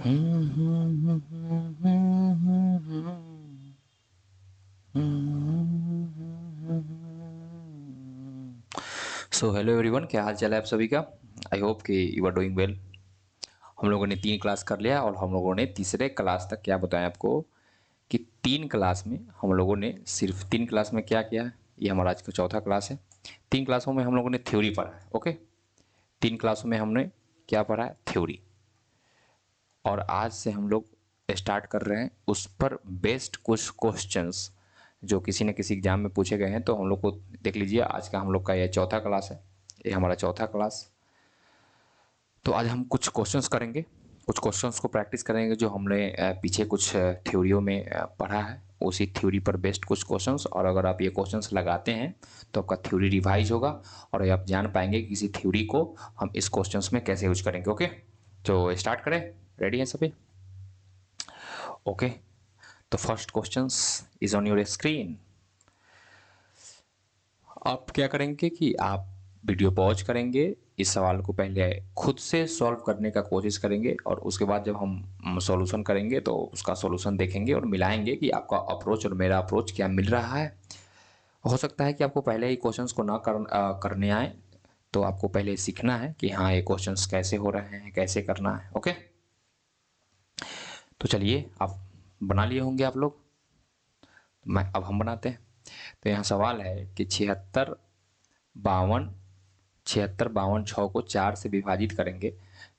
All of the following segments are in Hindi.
सो हेलो एवरीवन, क्या हाल चाल है आप सभी का। आई होप कि यू आर डूइंग वेल। हम लोगों ने 3 क्लास कर लिया और हम लोगों ने तीसरे क्लास तक क्या बताया आपको कि 3 क्लास में हम लोगों ने सिर्फ 3 क्लास में क्या किया है। ये हमारा आज का चौथा क्लास है। 3 क्लासों में हम लोगों ने थ्योरी पढ़ा है। ओके, 3 क्लासों में हमने क्या पढ़ा है, थ्योरी। और आज से हम लोग स्टार्ट कर रहे हैं उस पर बेस्ड कुछ क्वेश्चंस जो किसी न किसी एग्जाम में पूछे गए हैं। तो हम लोग को देख लीजिए, आज का हम लोग का ये चौथा क्लास है। ये हमारा चौथा क्लास। तो आज हम कुछ क्वेश्चंस करेंगे, कुछ क्वेश्चंस को प्रैक्टिस करेंगे जो हमने पीछे कुछ थ्योरियों में पढ़ा है, उसी थ्योरी पर बेस्ड कुछ क्वेश्चंस। और अगर आप ये क्वेश्चंस लगाते हैं तो आपका थ्योरी रिवाइज होगा और आप जान पाएंगे कि किसी थ्योरी को हम इस क्वेश्चंस में कैसे यूज करेंगे। ओके, तो स्टार्ट करें। रेडी हैं सभी? ओके, तो first questions is on your screen. आप क्या करेंगे कि आप वीडियो पॉज करेंगे, इस सवाल को पहले खुद से सॉल्व करने का कोशिश करेंगे और उसके बाद जब हम सॉल्यूशन करेंगे तो उसका सॉल्यूशन देखेंगे और मिलाएंगे कि आपका अप्रोच और मेरा अप्रोच क्या मिल रहा है। हो सकता है कि आपको पहले ही क्वेश्चंस को ना करने आए, तो आपको पहले सीखना है कि हाँ ये क्वेश्चंस कैसे हो रहे हैं, कैसे करना है। ओके, तो चलिए आप बना लिए होंगे आप लोग। मैं अब हम बनाते हैं। तो यहाँ सवाल है कि 76 52 को 4 से विभाजित करेंगे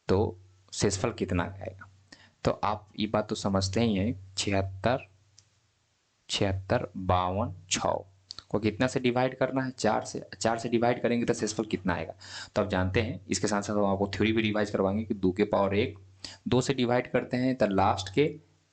तो शेषफल कितना आएगा। तो आप ये बात तो समझते ही हैं, 76 76 52 6 को कितना से डिवाइड करना है, 4 से। 4 से डिवाइड करेंगे तो शेषफल कितना आएगा। तो आप जानते हैं, इसके साथ साथ हम आपको थ्योरी भी रिवाइज करवाएंगे कि 2 के पावर 1, 2 से डिवाइड करते हैं तो लास्ट के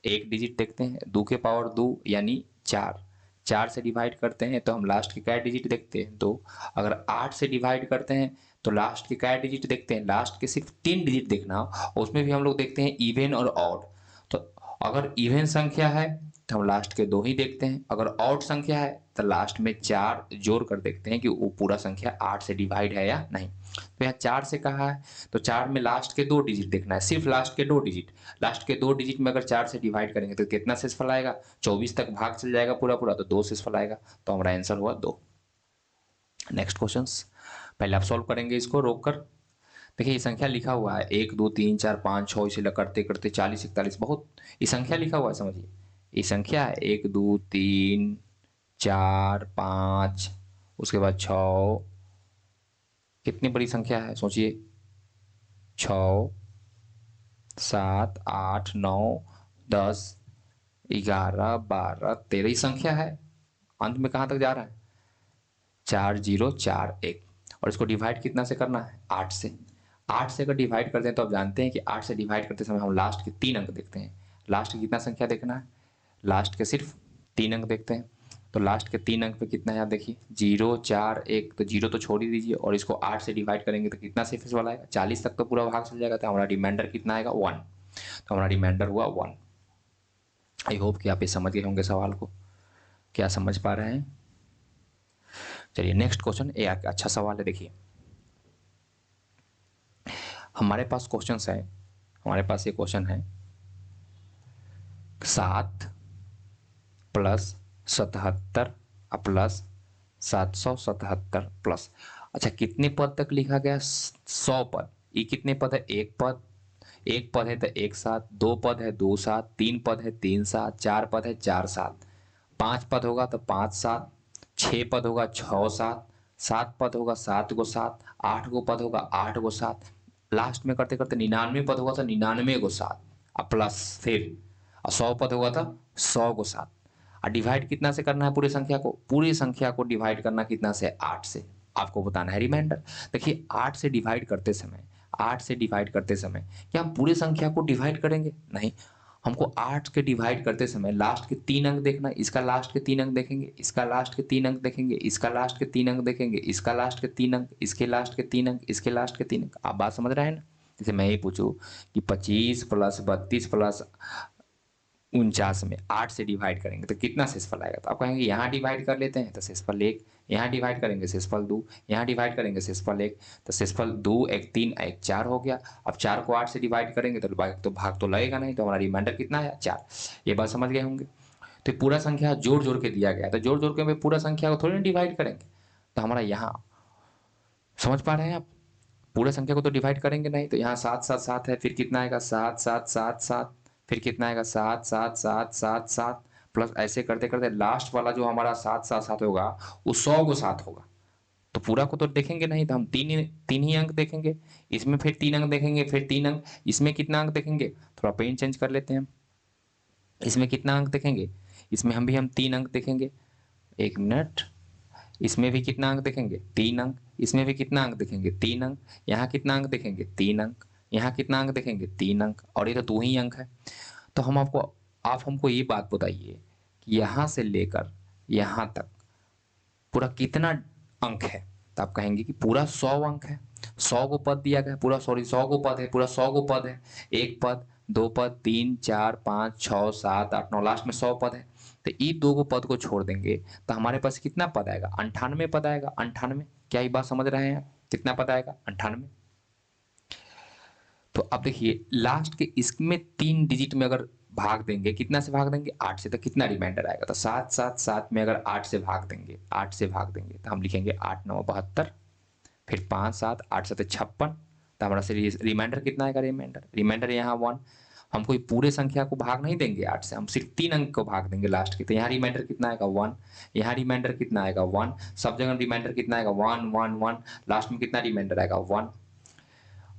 एक डिजिट देखते हैं, 2 के पावर 2 यानी 4। 4 से डिवाइड करते हैं तो हम लास्ट के क्या डिजिट देखते हैं, 2। अगर 8 से डिवाइड करते हैं तो लास्ट के क्या डिजिट देखते हैं, लास्ट के सिर्फ 3 डिजिट देखना हो। उसमें भी हम लोग देखते हैं इवन और ऑड। तो अगर इवन संख्या है तो हम लास्ट के 2 ही देखते हैं, अगर ऑड संख्या है तो लास्ट में 4 जोड़ कर देखते हैं कि वो पूरा संख्या 8 से डिवाइड है या नहीं। तो यहाँ 4 से कहा है तो 4 में लास्ट के 2 डिजिट देखना है, सिर्फ लास्ट के 2 डिजिट। लास्ट के 2 डिजिट में अगर 4 से डिवाइड करेंगे तो कितना शेषफल आएगा, 24 तक भाग चल जाएगा पूरा पूरा, तो 2 शेषफल आएगा। तो हमारा आंसर हुआ 2। नेक्स्ट क्वेश्चन, पहले आप सॉल्व करेंगे इसको रोक कर। देखिए ये संख्या लिखा हुआ है 1 2 3 4 5 6, इसे करते करते 40 41, बहुत ये संख्या लिखा हुआ है, समझिए ये संख्या है 1 2 3 4 5, उसके बाद 6। कितनी बड़ी संख्या है सोचिए, 6 7 8 9 10 11 12 13, संख्या है। अंत में कहाँ तक जा रहा है, 4041। और इसको डिवाइड कितना से करना है, 8 से। 8 से अगर डिवाइड करते हैं तो आप जानते हैं कि 8 से डिवाइड करते समय हम लास्ट के 3 अंक देखते हैं। लास्ट की कितना संख्या देखना है, लास्ट के सिर्फ 3 अंक देखते हैं। तो लास्ट के 3 अंक पे कितना है आप देखिए, 0 4 1, तो 0 तो छोड़ ही दीजिए और इसको 8 से डिवाइड करेंगे तो कितना शेष वाला आएगा, 40 तक तो पूरा भाग चल जाएगा। तो हमारा रिमाइंडर कितना आएगा, 1। तो हमारा रिमाइंडर हुआ 1। आई होप कि आप ये समझ गए होंगे सवाल को, क्या समझ पा रहे हैं। चलिए नेक्स्ट क्वेश्चन, ये अच्छा सवाल है। देखिए हमारे पास क्वेश्चन है, हमारे पास ये क्वेश्चन है 7 प्लस 77 प्लस 777 प्लस, अच्छा कितने पद तक लिखा गया, 100 पद। ये कितने पद है, एक पद। एक पद है तो एक सात, 2 पद है 2 सात, 3 पद है 3 सात, 4 पद है 4 सात, 5 पद होगा तो 5 सात, 6 पद होगा 6 सात, 7 पद होगा 7 गो सात, 8 गो पद होगा 8 गो सात, लास्ट में करते करते 99 पद होगा तो 99 गो सात, और प्लस फिर 100 पद होगा तो 100 गो सात। और डिवाइड कितना से करना है पूरी संख्या को, पूरी संख्या को डिवाइड करना कितना से, 8 से। आपको बताना है रिमाइंडर। देखिए 8 से डिवाइड करते समय, 8 से डिवाइड करते समय क्या हम पूरी संख्या को डिवाइड करेंगे, नहीं। हमको 8 के डिवाइड करते समय लास्ट के 3 अंक देखना है, इसका लास्ट के 3 अंक देखेंगे, इसका लास्ट के 3 अंक देखेंगे, इसका लास्ट के 3 अंक देखेंगे, इसका लास्ट के 3 अंक, इसके लास्ट के 3 अंक, इसके लास्ट के 3 अंक। आप बात समझ रहे हैं ना। जैसे मैं ही पूछूं कि 25 प्लस 32 प्लस 49 में 8 से डिवाइड करेंगे तो कितना शेषफल आएगा? तो आप कहेंगे यहाँ डिवाइड कर लेते हैं तो शेषफल 1, यहाँ डिवाइड करेंगे शेषफल 2, यहाँ डिवाइड करेंगे शेषफल 1, तो शेषफल 2 1 3 1 4 हो गया। अब 4 को 8 से डिवाइड करेंगे तो भाग तो लगेगा नहीं, तो हमारा रिमाइंडर कितना है? 4। ये बात समझ गए होंगे। तो पूरा संख्या जोड़ जोड़ के दिया गया, तो जोड़ जोड़ के हमें पूरा संख्या को थोड़ी ना डिवाइड करेंगे, तो हमारा यहाँ समझ पा रहे हैं आप? पूरे संख्या को तो डिवाइड करेंगे नहीं, तो यहाँ 7 7 7 है, फिर कितना आएगा? 7 7 7 7, फिर कितना आएगा? 7 7 7 7 7, प्लस ऐसे करते करते लास्ट वाला जो हमारा 7 7 7 होगा वो 100 को 7 होगा। तो पूरा को तो देखेंगे नहीं, तो हम तीन ही अंक देखेंगे, इसमें फिर 3 अंक देखेंगे, फिर 3 अंक, इसमें कितना अंक देखेंगे? थोड़ा पेन चेंज कर लेते हैं हम। इसमें कितना अंक देखेंगे? इसमें हम 3 अंक देखेंगे। 1 मिनट। इसमें भी कितना अंक देखेंगे? 3 अंक। इसमें भी कितना अंक देखेंगे? 3 अंक। यहाँ कितना अंक देखेंगे? 3 अंक। यहाँ कितना अंक देखेंगे? 3 अंक। और ये तो 2 ही अंक है। तो आप हमको ये बात बताइए कि यहाँ से लेकर यहाँ तक पूरा कितना अंक है? तो आप कहेंगे कि पूरा 100 अंक है। 100 को पद दिया गया, पूरा 100 को पद है, पूरा 100 को पद है। 1 पद, 2 पद, 3 4 5 6 7 8 9, लास्ट में 100 पद है। तो ये 2 को पद को छोड़ देंगे तो हमारे पास कितना पद आएगा? 98 पद आएगा। 98। क्या ये बात समझ रहे हैं? कितना पद आएगा? 98। तो अब देखिए लास्ट के इसमें 3 डिजिट में अगर भाग देंगे, कितना से भाग देंगे? 8 से, तो कितना रिमाइंडर आएगा? तो 7 7 7 में अगर 8 से भाग देंगे, 8 से भाग देंगे तो हम लिखेंगे 8 9 72, फिर 5 7 8 7 56, तो हमारा रिमाइंडर कितना आएगा? रिमाइंडर यहाँ 1। हम कोई पूरे संख्या को भाग नहीं देंगे 8 से, हम सिर्फ 3 अंक को भाग देंगे लास्ट के, तो यहाँ रिमाइंडर कितना आएगा? 1। यहाँ रिमाइंडर कितना आएगा? 1। सब जगह रिमाइंडर कितना आएगा? 1 1 1। लास्ट में कितना रिमाइंडर आएगा? 1।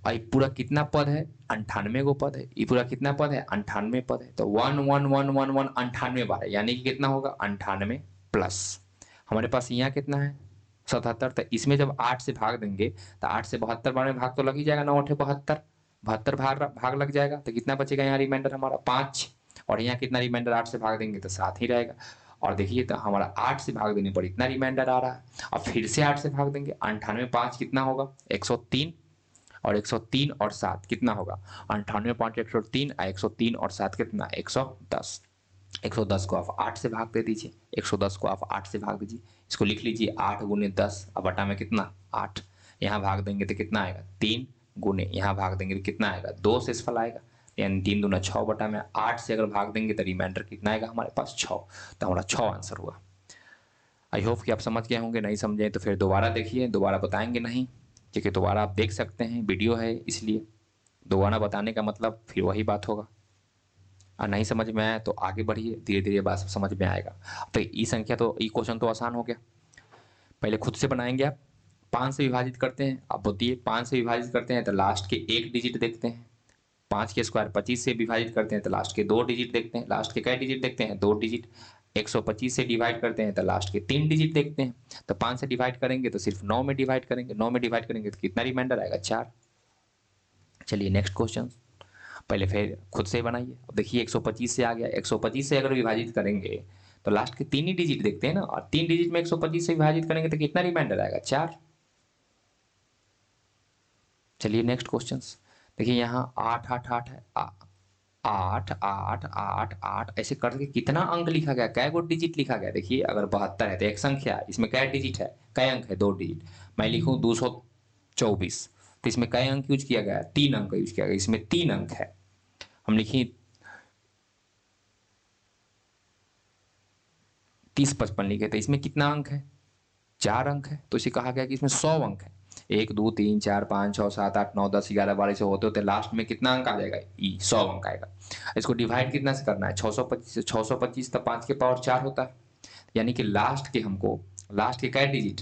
और ये पूरा कितना पद है? 98 को पद है। ये पूरा कितना पद है? 98 पद है। तो 1 1 1 1 1 98 बार है, यानी कि कितना होगा? 98 प्लस हमारे पास यहाँ कितना है? 77। तो इसमें जब 8 से भाग देंगे तो 8 से 72 बार में भाग तो लग ही जाएगा, 9 8 72, 72 भाग लग जाएगा। तो कितना बचेगा यहाँ रिमाइंडर हमारा? 5। और यहाँ कितना रिमाइंडर? 8 से भाग देंगे तो 7 ही रहेगा। और देखिए तो हमारा 8 से भाग देने पर इतना रिमाइंडर आ रहा है। अब फिर से 8 से भाग देंगे, 98 5 कितना होगा? 103। और 103 और 7 कितना होगा? 98 5 103, 103 और 7 कितना? 110। 110 को आप 8 से भाग दे दीजिए, 110 को आप 8 से भाग दीजिए, इसको लिख लीजिए 8 गुने 10, अब बटा में कितना? 8। यहाँ भाग देंगे तो कितना आएगा? 3 गुने, यहाँ भाग देंगे तो कितना आएगा? 2 शेषफल आएगा, यानी 3 दूना 6 बटा में 8 से अगर भाग देंगे तो रिमाइंडर कितना आएगा हमारे पास? 6। तो हमारा 6 आंसर हुआ। आई होप कि आप समझ गए होंगे। नहीं समझे तो फिर दोबारा देखिए, दोबारा बताएंगे नहीं, क्योंकि दोबारा आप देख सकते हैं, वीडियो है इसलिए दोबारा बताने का मतलब फिर वही बात होगा। और नहीं समझ में आया तो आगे बढ़िए, धीरे धीरे बात समझ में आएगा। तो ई संख्या तो ई क्वेश्चन तो आसान हो गया, पहले खुद से बनाएंगे आप। 5 से विभाजित करते हैं, अब बताइए 5 से विभाजित करते हैं तो लास्ट के 1 डिजिट देखते हैं। 5 के स्क्वायर 25 से विभाजित करते हैं तो लास्ट के 2 डिजिट देखते हैं। लास्ट के कई डिजिट देखते हैं? 2 डिजिट। 125 से डिवाइड करते हैं तो लास्ट के 3 डिजिट देखते हैं। तो 5 से डिवाइड करेंगे तो सिर्फ 9 में डिवाइड करेंगे, 9 में डिवाइड करेंगे तो कितना रिमाइंडर आएगा? 4। चलिए नेक्स्ट क्वेश्चन, पहले फिर खुद से बनाइए। अब देखिए 125 से आ गया, 125 से अगर विभाजित करेंगे तो लास्ट के 3 ही डिजिट देखते हैं ना, और 3 डिजिट में 125 से विभाजित करेंगे तो कितना रिमाइंडर आएगा? 4। चलिए नेक्स्ट क्वेश्चन, देखिए यहाँ 8 8 8 है, 8 8 8 8 ऐसे करके कितना अंक लिखा गया? कै गो डिजिट लिखा गया? देखिए अगर 72 है तो एक संख्या, इसमें कै डिजिट है? कै अंक है? 2 डिजिट। मैं लिखूं 224, तो इसमें कै अंक यूज किया गया? 3 अंक यूज किया गया, इसमें 3 अंक है। हम लिखिए 30 55 लिखे, तो इसमें कितना अंक है? 4 अंक है। तो इसे कहा गया कि इसमें 100 अंक है। 1 2 3 4 5 6 7 8 9 10 11 12 से होते होते लास्ट में कितना अंक आ जाएगा? 100 अंक आएगा। इसको डिवाइड कितना से करना है? 625 से। 625 तो 5 के पावर 4 होता है, यानी कि लास्ट के कै डिजिट?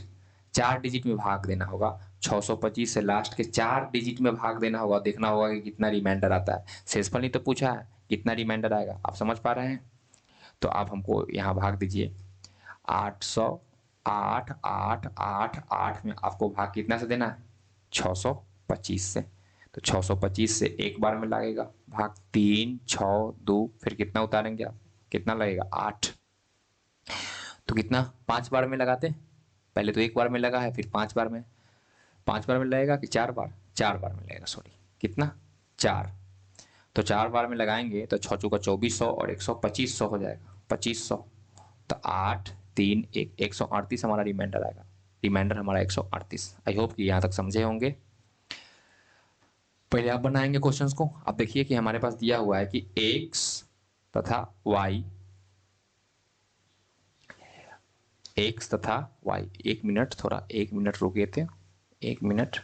4 डिजिट में भाग देना होगा। 625 से लास्ट के 4 डिजिट में भाग देना होगा, देखना होगा कि कितना रिमाइंडर आता है। शेषफल नहीं तो पूछा है, कितना रिमाइंडर आएगा? आप समझ पा रहे हैं? तो आप हमको यहाँ भाग दीजिए 800, 8 8 8 8 में आपको भाग कितना से देना है? 625 से। तो 625 से एक बार में लगेगा भाग, 3 6 2, फिर कितना उतारेंगे आप? कितना लगेगा? 8। तो कितना 5 बार में लगाते हैं? पहले तो एक बार में लगा है, फिर 5 बार में। 5 बार में लगेगा कि 4 बार? 4 बार में लगेगा, सॉरी, कितना? 4। तो 4 बार में लगाएंगे तो 6 चौका 2400 और 100 2500 हो जाएगा, 2500। तो 8 3 1 138 हमारा रिमाइंडर आएगा, रिमाइंडर हमारा 138। आई होप कि यहाँ तक समझे होंगे। पहले आप बनाएंगे क्वेश्चंस को। आप देखिए कि हमारे पास दिया हुआ है कि x तथा y, x तथा y, 1 मिनट, थोड़ा 1 मिनट रुके थे, 1 minute.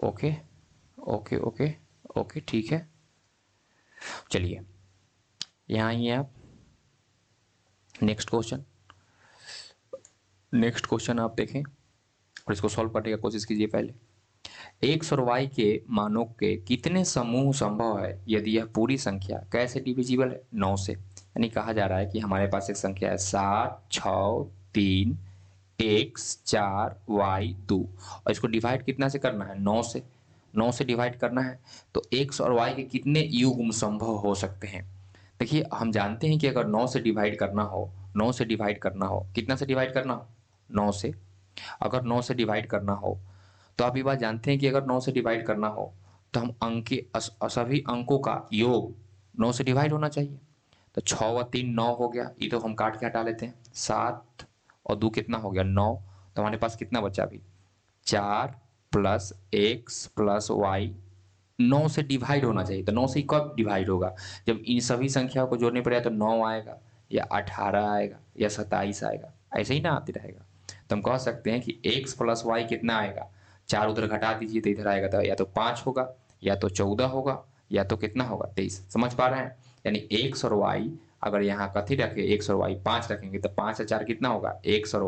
Okay okay okay okay, ठीक है। चलिए यहाँ आइए आप, नेक्स्ट क्वेश्चन। नेक्स्ट क्वेश्चन आप देखें और इसको सॉल्व करने की कोशिश कीजिए। पहले x और y के मानों के कितने समूह संभव है यदि यह पूरी संख्या कैसे डिविजिबल है? 9 से। यानी कहा जा रहा है कि हमारे पास एक संख्या है 7 6 3 x 4 y 2, और इसको डिवाइड कितना से करना है? 9 से। 9 से डिवाइड करना है तो x और y के कितने युग्म संभव हो सकते हैं? देखिए हम जानते हैं कि अगर 9 से डिवाइड करना हो, 9 से डिवाइड करना हो, कितना से डिवाइड करना हो? 9 से। अगर 9 से डिवाइड करना हो तो आप ये बात जानते हैं कि अगर 9 से डिवाइड करना हो तो हम अंक के सभी अंकों का योग 9 से डिवाइड होना चाहिए। तो 6 व 3 9 हो गया, ये तो हम काट के हटा लेते हैं। 7 और 2 कितना हो गया? 9। तो हमारे पास कितना बचा अभी? 4 प्लस एक्स प्लस वाई, 9 से डिवाइड होना चाहिए। तो 9 से कब डिवाइड होगा? जब इन सभी संख्याओं को जोड़ने पर या तो 9 आएगा या 18 आएगा या 27 आएगा, ऐसे ही ना आते रहेगा। तो हम कह सकते हैं कि x प्लस वाई कितना आएगा? 4 उधर घटा दीजिए तो इधर आएगा, तो या तो 5 होगा या तो 14 होगा या तो कितना होगा? 23। समझ पा रहे हैं? यानी x और y अगर यहाँ कथी रखे, x और y 5 रखेंगे तो 5 और 4 कितना होगा? x और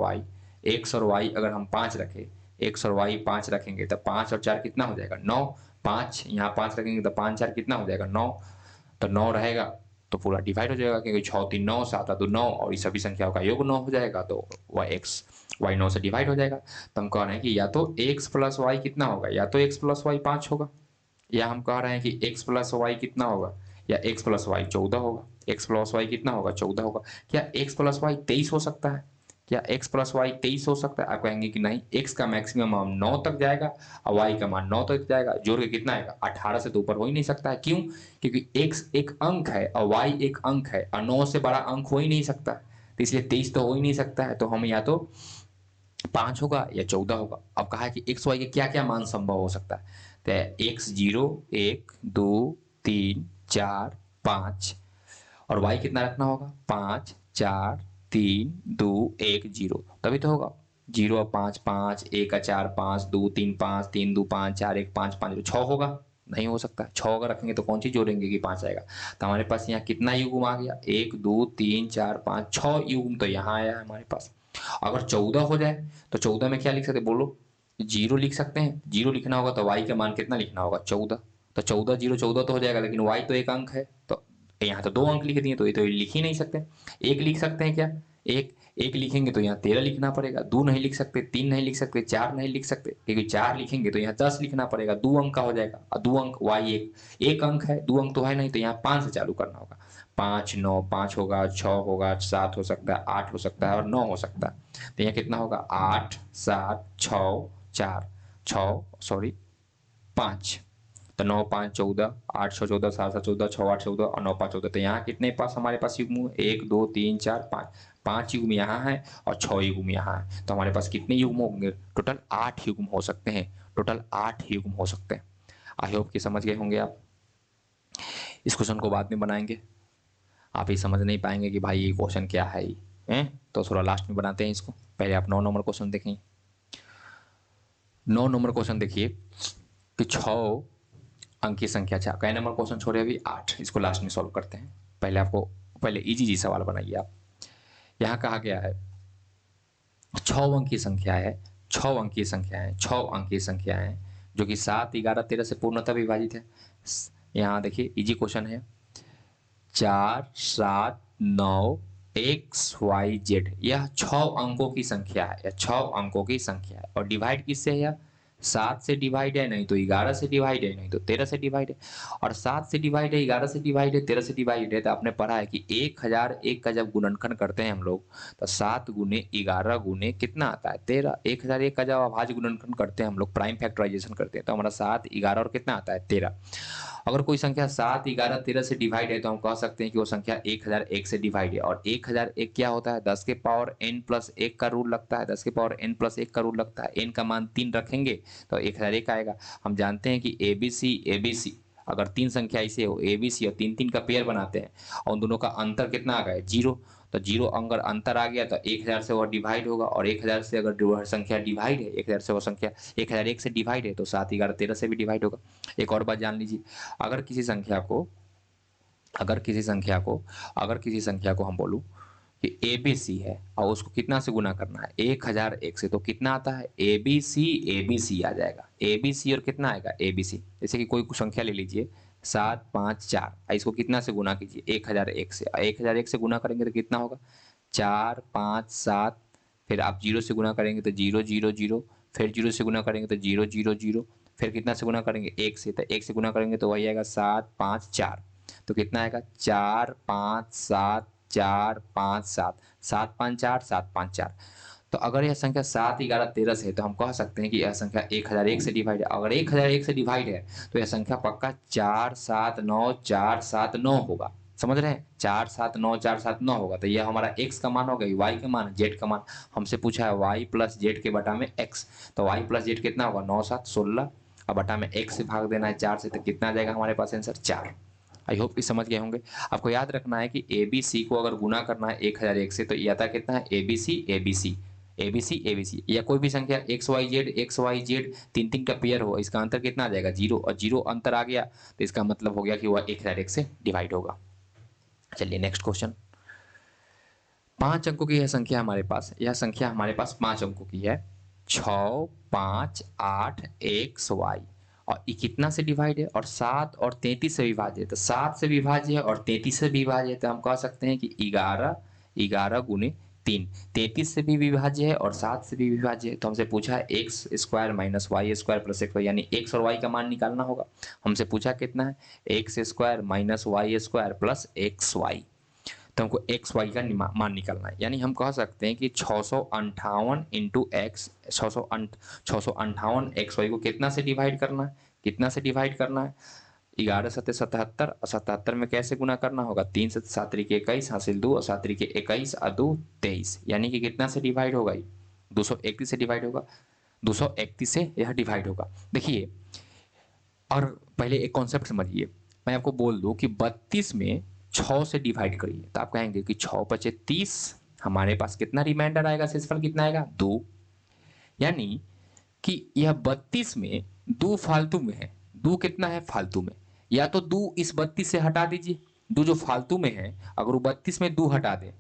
y अगर हम 5 रखें, x और y 5 रखेंगे तो 5 और 4 कितना हो जाएगा? 9। 5 यहाँ 5 रखेंगे तो 5 4 कितना हो जाएगा? 9। तो 9 रहेगा तो पूरा डिवाइड हो जाएगा, क्योंकि 6 3 9 7 2 9 और इस सभी संख्याओं का योग 9 हो जाएगा, तो y 9 से डिवाइड हो जाएगा। तो हम कह रहे हैं कि या तो x प्लस वाई कितना होगा? या तो x प्लस वाई 5 होगा, या हम कह रहे हैं कि x प्लस वाई कितना होगा? या x प्लस वाई 14 होगा। x प्लस वाई कितना होगा? 14 होगा। क्या x प्लस वाई 23 हो सकता है? क्या x प्लस वाई 23 हो सकता है? आप कहेंगे कि नहीं, x का मैक्सिमम मान 9 तक जाएगा और y का मान 9 तक जाएगा, जोड़ के कितना आएगा? 18 से तो ऊपर हो ही नहीं सकता है। क्यों? क्योंकि x एक अंक है और y एक अंक है और 9 से बड़ा अंक हो ही नहीं सकता, तो इसलिए 23 तो हो ही नहीं सकता है। तो हम या तो 5 होगा या 14 होगा। अब कहा है कि एक्स वाई के क्या क्या मान संभव हो सकता है, तो एक्स 0 1 2 3 4 5, और वाई कितना रखना होगा? 5 4 3 2 1 0, तभी तो होगा। 0 5 5 1 4 5 2 3 5 3 2 5 4 1 5 5 6 होगा? नहीं हो सकता। 6 अगर रखेंगे तो कौन सी जोड़ेंगे कि 5 आएगा? तो हमारे पास यहाँ कितना युग्म आ गया? 1 2 3 4 5 6 युग्म तो यहाँ आया है हमारे पास। अगर 14 हो जाए तो 14 में क्या लिख सकते? बोलो। 0 लिख सकते हैं। 0 लिखना होगा तो y का मान कितना लिखना होगा? 14। तो 14 0 14 तो हो जाएगा, लेकिन y तो एक अंक है, तो यहाँ तो 2 अंक लिख दिए, तो ये तो लिख ही नहीं सकते। 1 लिख सकते हैं क्या? 1 लिखेंगे तो यहाँ 13 लिखना पड़ेगा। 2 नहीं लिख सकते, 3 नहीं लिख सकते, 4 नहीं लिख सकते, क्योंकि 4 लिखेंगे तो यहाँ 10 लिखना पड़ेगा। 2 अंक का हो जाएगा, और 2 अंक y एक अंक है, 2 अंक तो है नहीं, तो यहाँ 5 से चालू करना होगा। 5 9 5 होगा, 6 होगा, 7 हो सकता है, 8 हो सकता है और 9 हो सकता है। तो यहाँ कितना होगा? 8 7 6 4 6 सॉरी 5, तो 9 5 14, 8 6 14, 7 7 14, 6 8 14 और 9 5 14। तो यहाँ कितने पास हमारे पास युग्म? 1 2 3 4 5, 5 युग्म यहाँ है और 6 युग्म यहाँ है। तो हमारे पास कितने युग्म होंगे? टोटल 8 युग्म हो सकते हैं। टोटल 8 युग्म हो सकते हैं। आई होप कि समझ गए होंगे आप। इस क्वेश्चन को बाद में बनाएंगे, आप ये समझ नहीं पाएंगे कि भाई ये क्वेश्चन क्या है ये, तो थोड़ा लास्ट में बनाते हैं इसको। पहले आप 9 नंबर क्वेश्चन देखें। 9 नंबर क्वेश्चन देखिए कि 6 अंक की संख्या 4, कई नंबर क्वेश्चन छोड़े अभी? 8। इसको लास्ट में सॉल्व करते हैं। पहले इजी सवाल बनाइए आप। यहाँ कहा गया है 6 अंक की संख्या है, 6 अंक की संख्या है, 6 अंक की संख्या है जो कि 7 11 13 से पूर्णतः विभाजित है। यहाँ देखिए इजी क्वेश्चन है। 4 7 9 एक्स वाई जेड, यह 6 अंकों की संख्या है, यह 6 अंकों की संख्या है और डिवाइड किससे है? 7 से डिवाइड है, नहीं तो 11 से डिवाइड है, नहीं तो 13 से डिवाइड है। और 7 से डिवाइड है, 11 से डिवाइड है, 13 से डिवाइड है, तो आपने पढ़ा है कि 1001 का जब गुणनखंड करते हैं हम लोग, तो 7 गुने 11 गुने कितना आता है 13। 1001 का जब अभाज्य गुणनखंड करते हैं हम लोग, प्राइम फैक्टराइजेशन करते हैं, तो हमारा 7 11 और कितना आता है 13। अगर कोई संख्या 7 11 13 से डिवाइड है तो हम कह सकते हैं कि वो संख्या 1001 से डिवाइड है। और 1001 क्या होता है, 10 के पावर n प्लस 1 का रूल लगता है, 10 के पावर n प्लस 1 का रूल लगता है। n का मान 3 रखेंगे तो 1001 आएगा। हम जानते हैं कि ABC अगर तीन संख्या ऐसे हो ABC और 3 3 का पेयर बनाते हैं और उन दोनों का अंतर कितना आ गया 0, तो 0 अगर अंतर आ गया तो 1000 से वह डिवाइड होगा। और 1000 से अगर संख्या डिवाइड है, 1000 से वो संख्या 1001 से डिवाइड है तो 7 11 13 से भी डिवाइड होगा। एक और बात जान लीजिए, अगर किसी संख्या को हम बोलूं कि ABC है और उसको कितना से गुना करना है 1001 से, तो कितना आता है ABC आ जाएगा। ABC और कितना आएगा ABC। जैसे कि कोई संख्या ले लीजिए 754, इसको कितना से गुना कीजिए 1001 से। 1001 से गुना करेंगे तो कितना होगा 4 5 7, फिर आप 0 से गुना करेंगे तो 0 0 0, फिर 0 से गुना करेंगे तो 0 0 0, फिर कितना से गुना करेंगे 1 से, तो 1 से गुना करेंगे तो वही आएगा 7 5 4। तो कितना आएगा 4 5 7 4 5 7, 7 5 4 7 5 4। तो अगर यह संख्या 7 11 13 से है तो हम कह सकते हैं कि यह संख्या 1001 से डिवाइड है। अगर 1001 से डिवाइड है तो यह संख्या पक्का 4 7 9 4 7 9 होगा। समझ रहे हैं, 4 7 9 4 7 9 होगा। तो यह हमारा x का मान हो गया, y का मान, z का मान। हमसे पूछा है y प्लस जेड के बटा में x, तो y प्लस जेड कितना होगा 9 7 16, और बटा में x से भाग देना है 4 से, तो कितना आ जाएगा हमारे पास आंसर 4। आई होप कि समझ गए होंगे। आपको याद रखना है कि ABC को अगर गुना करना है 1001 से तो ये आता कितना है ABC या कोई भी संख्या XYZ 3 3 का पेयर हो, इसका अंतर कितना आ जाएगा 0, और 0 अंतर आ गया तो इसका मतलब हो गया कि वह 1001 से डिवाइड होगा। चलिए नेक्स्ट क्वेश्चन। 5 अंकों की यह संख्या हमारे पास 5 अंकों की है, 6 5 8 XY, और ये कितना से डिवाइड है, और 7 और 33 से विभाज्य है। तो 7 से विभाज्य है और 33 से विभाज्य है, तो हम कह सकते हैं कि 11 गुने 3, 33 से भी विभाज्य है और 7 से भी विभाज्य है। तो हमसे पूछा है x square minus y square plus x y, यानी एक्स और वाई का मान निकालना होगा। हमसे पूछा कितना है x square minus y square plus x y, तो हमको एक्स वाई का मान निकालना है। यानी हम कह सकते हैं कि 658 इंटू एक्स, 658 एक्स वाई को कितना से डिवाइड करना है, 11 सत्ते 77, और 77 में कैसे गुना करना होगा 3 से 7 तरीके 21 हासिल 2, और 7 तरीके 21 और 2 23, यानी कि कितना से डिवाइड होगा 231 से डिवाइड होगा, 231 से यह डिवाइड होगा। देखिए, और पहले एक कॉन्सेप्ट समझिए, मैं आपको बोल दूं कि 32 में 6 से डिवाइड करिए तो आप कहेंगे कि 6 पचे 30, हमारे पास कितना रिमाइंडर आएगा, शेषफल कितना आएगा 2। यानी कि यह 32 में 2 फालतू में है, 2 कितना है फालतू में, या तो 2 इस 32 से हटा दीजिए, 2 जो फालतू में है अगर वो 32 में 2 हटा दें,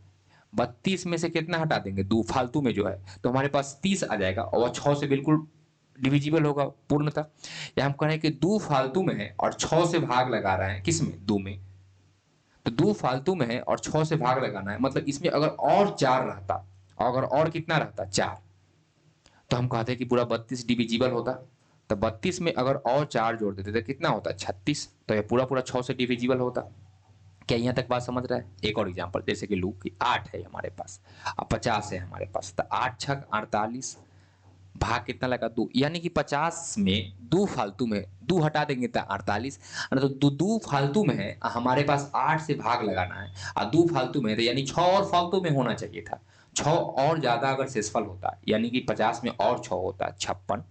32 में से कितना हटा देंगे 2 फालतू में जो है, तो हमारे पास 30 आ जाएगा और वह 6 से बिल्कुल डिविजिबल होगा पूर्णतः। या हम कह रहे हैं कि 2 फालतू में है और 6 से भाग लगा रहे हैं, किस में 2 में, तो 2 फालतू में है और 6 से भाग लगाना है, मतलब इसमें अगर और 4 रहता, अगर और कितना रहता 4, तो हम कहते हैं कि पूरा 32 डिविजिबल होता। तो 32 में अगर और 4 जोड़ देते तो कितना होता 36, तो यह पूरा पूरा 6 से डिविजिबल होता। क्या यहाँ तक बात समझ रहा है। एक और एग्जांपल, जैसे कि लू की 8 है हमारे पास और 50 है हमारे पास, तो 8 छक 48, भाग कितना लगा 2, यानी कि 50 में 2 फालतू में 2 हटा देंगे तो 48, तो 2 फालतू में है हमारे पास 8 से भाग लगाना है, और 2 फालतू में है तो यानी 6 और फालतू में होना चाहिए था, 6 और ज्यादा अगर शेषफल होता यानी कि 50 में और 6 होता 56,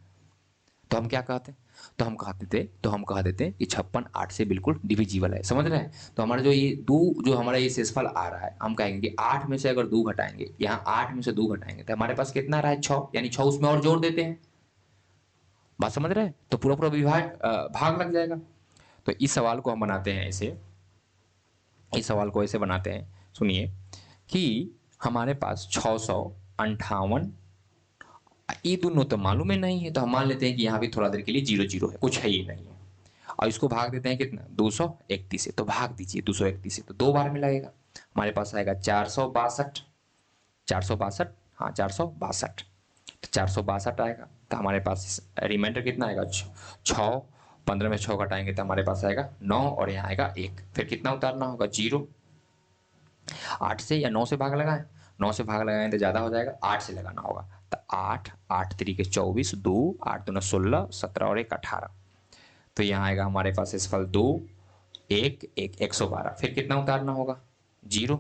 तो हम क्या कहते हैं, तो हम कह देते कि 56 8 से बिल्कुल डिविजिबल है। समझ रहे हैं। तो हमारा जो ये 2 जो हमारा ये शेषफल आ रहा है, हम कहेंगे कि 8 में से अगर 2 घटाएंगे, यहाँ 8 में से 2 घटाएंगे तो हमारे पास कितना रहा है 6, यानी 6 उसमें और जोड़ देते हैं। बात समझ रहे हैं, तो पूरा पूरा विभाग भाग लग जाएगा। तो इस सवाल को हम बनाते हैं ऐसे, इस सवाल को ऐसे बनाते हैं, सुनिए कि हमारे पास 658, ये दोनों तो मालूम ही नहीं है, तो हम मान लेते हैं कि यहाँ भी थोड़ा देर के लिए 0 0 है, कुछ है ही नहीं है, और इसको भाग देते हैं कितना 231 से, तो भाग दीजिए 231 से, तो 2 बार में लगेगा, हमारे पास आएगा 462, 462, हाँ 462, तो 462 आएगा। तो हमारे पास रिमाइंडर कितना आएगा 6, 15 में 6 घटाएंगे तो हमारे पास आएगा 9 और यहाँ आएगा 1। फिर कितना उतारना होगा 0। 8 से या 9 से भाग लगाएं, 9 से भाग लगाएं तो ज़्यादा हो जाएगा, 8 से लगाना होगा। तो 8, 8 3 24, 2 8 दूना 16, 17 और 1 18। तो यहाँ आएगा हमारे पास इस फल 2 1 1 112। फिर कितना उतारना होगा 0।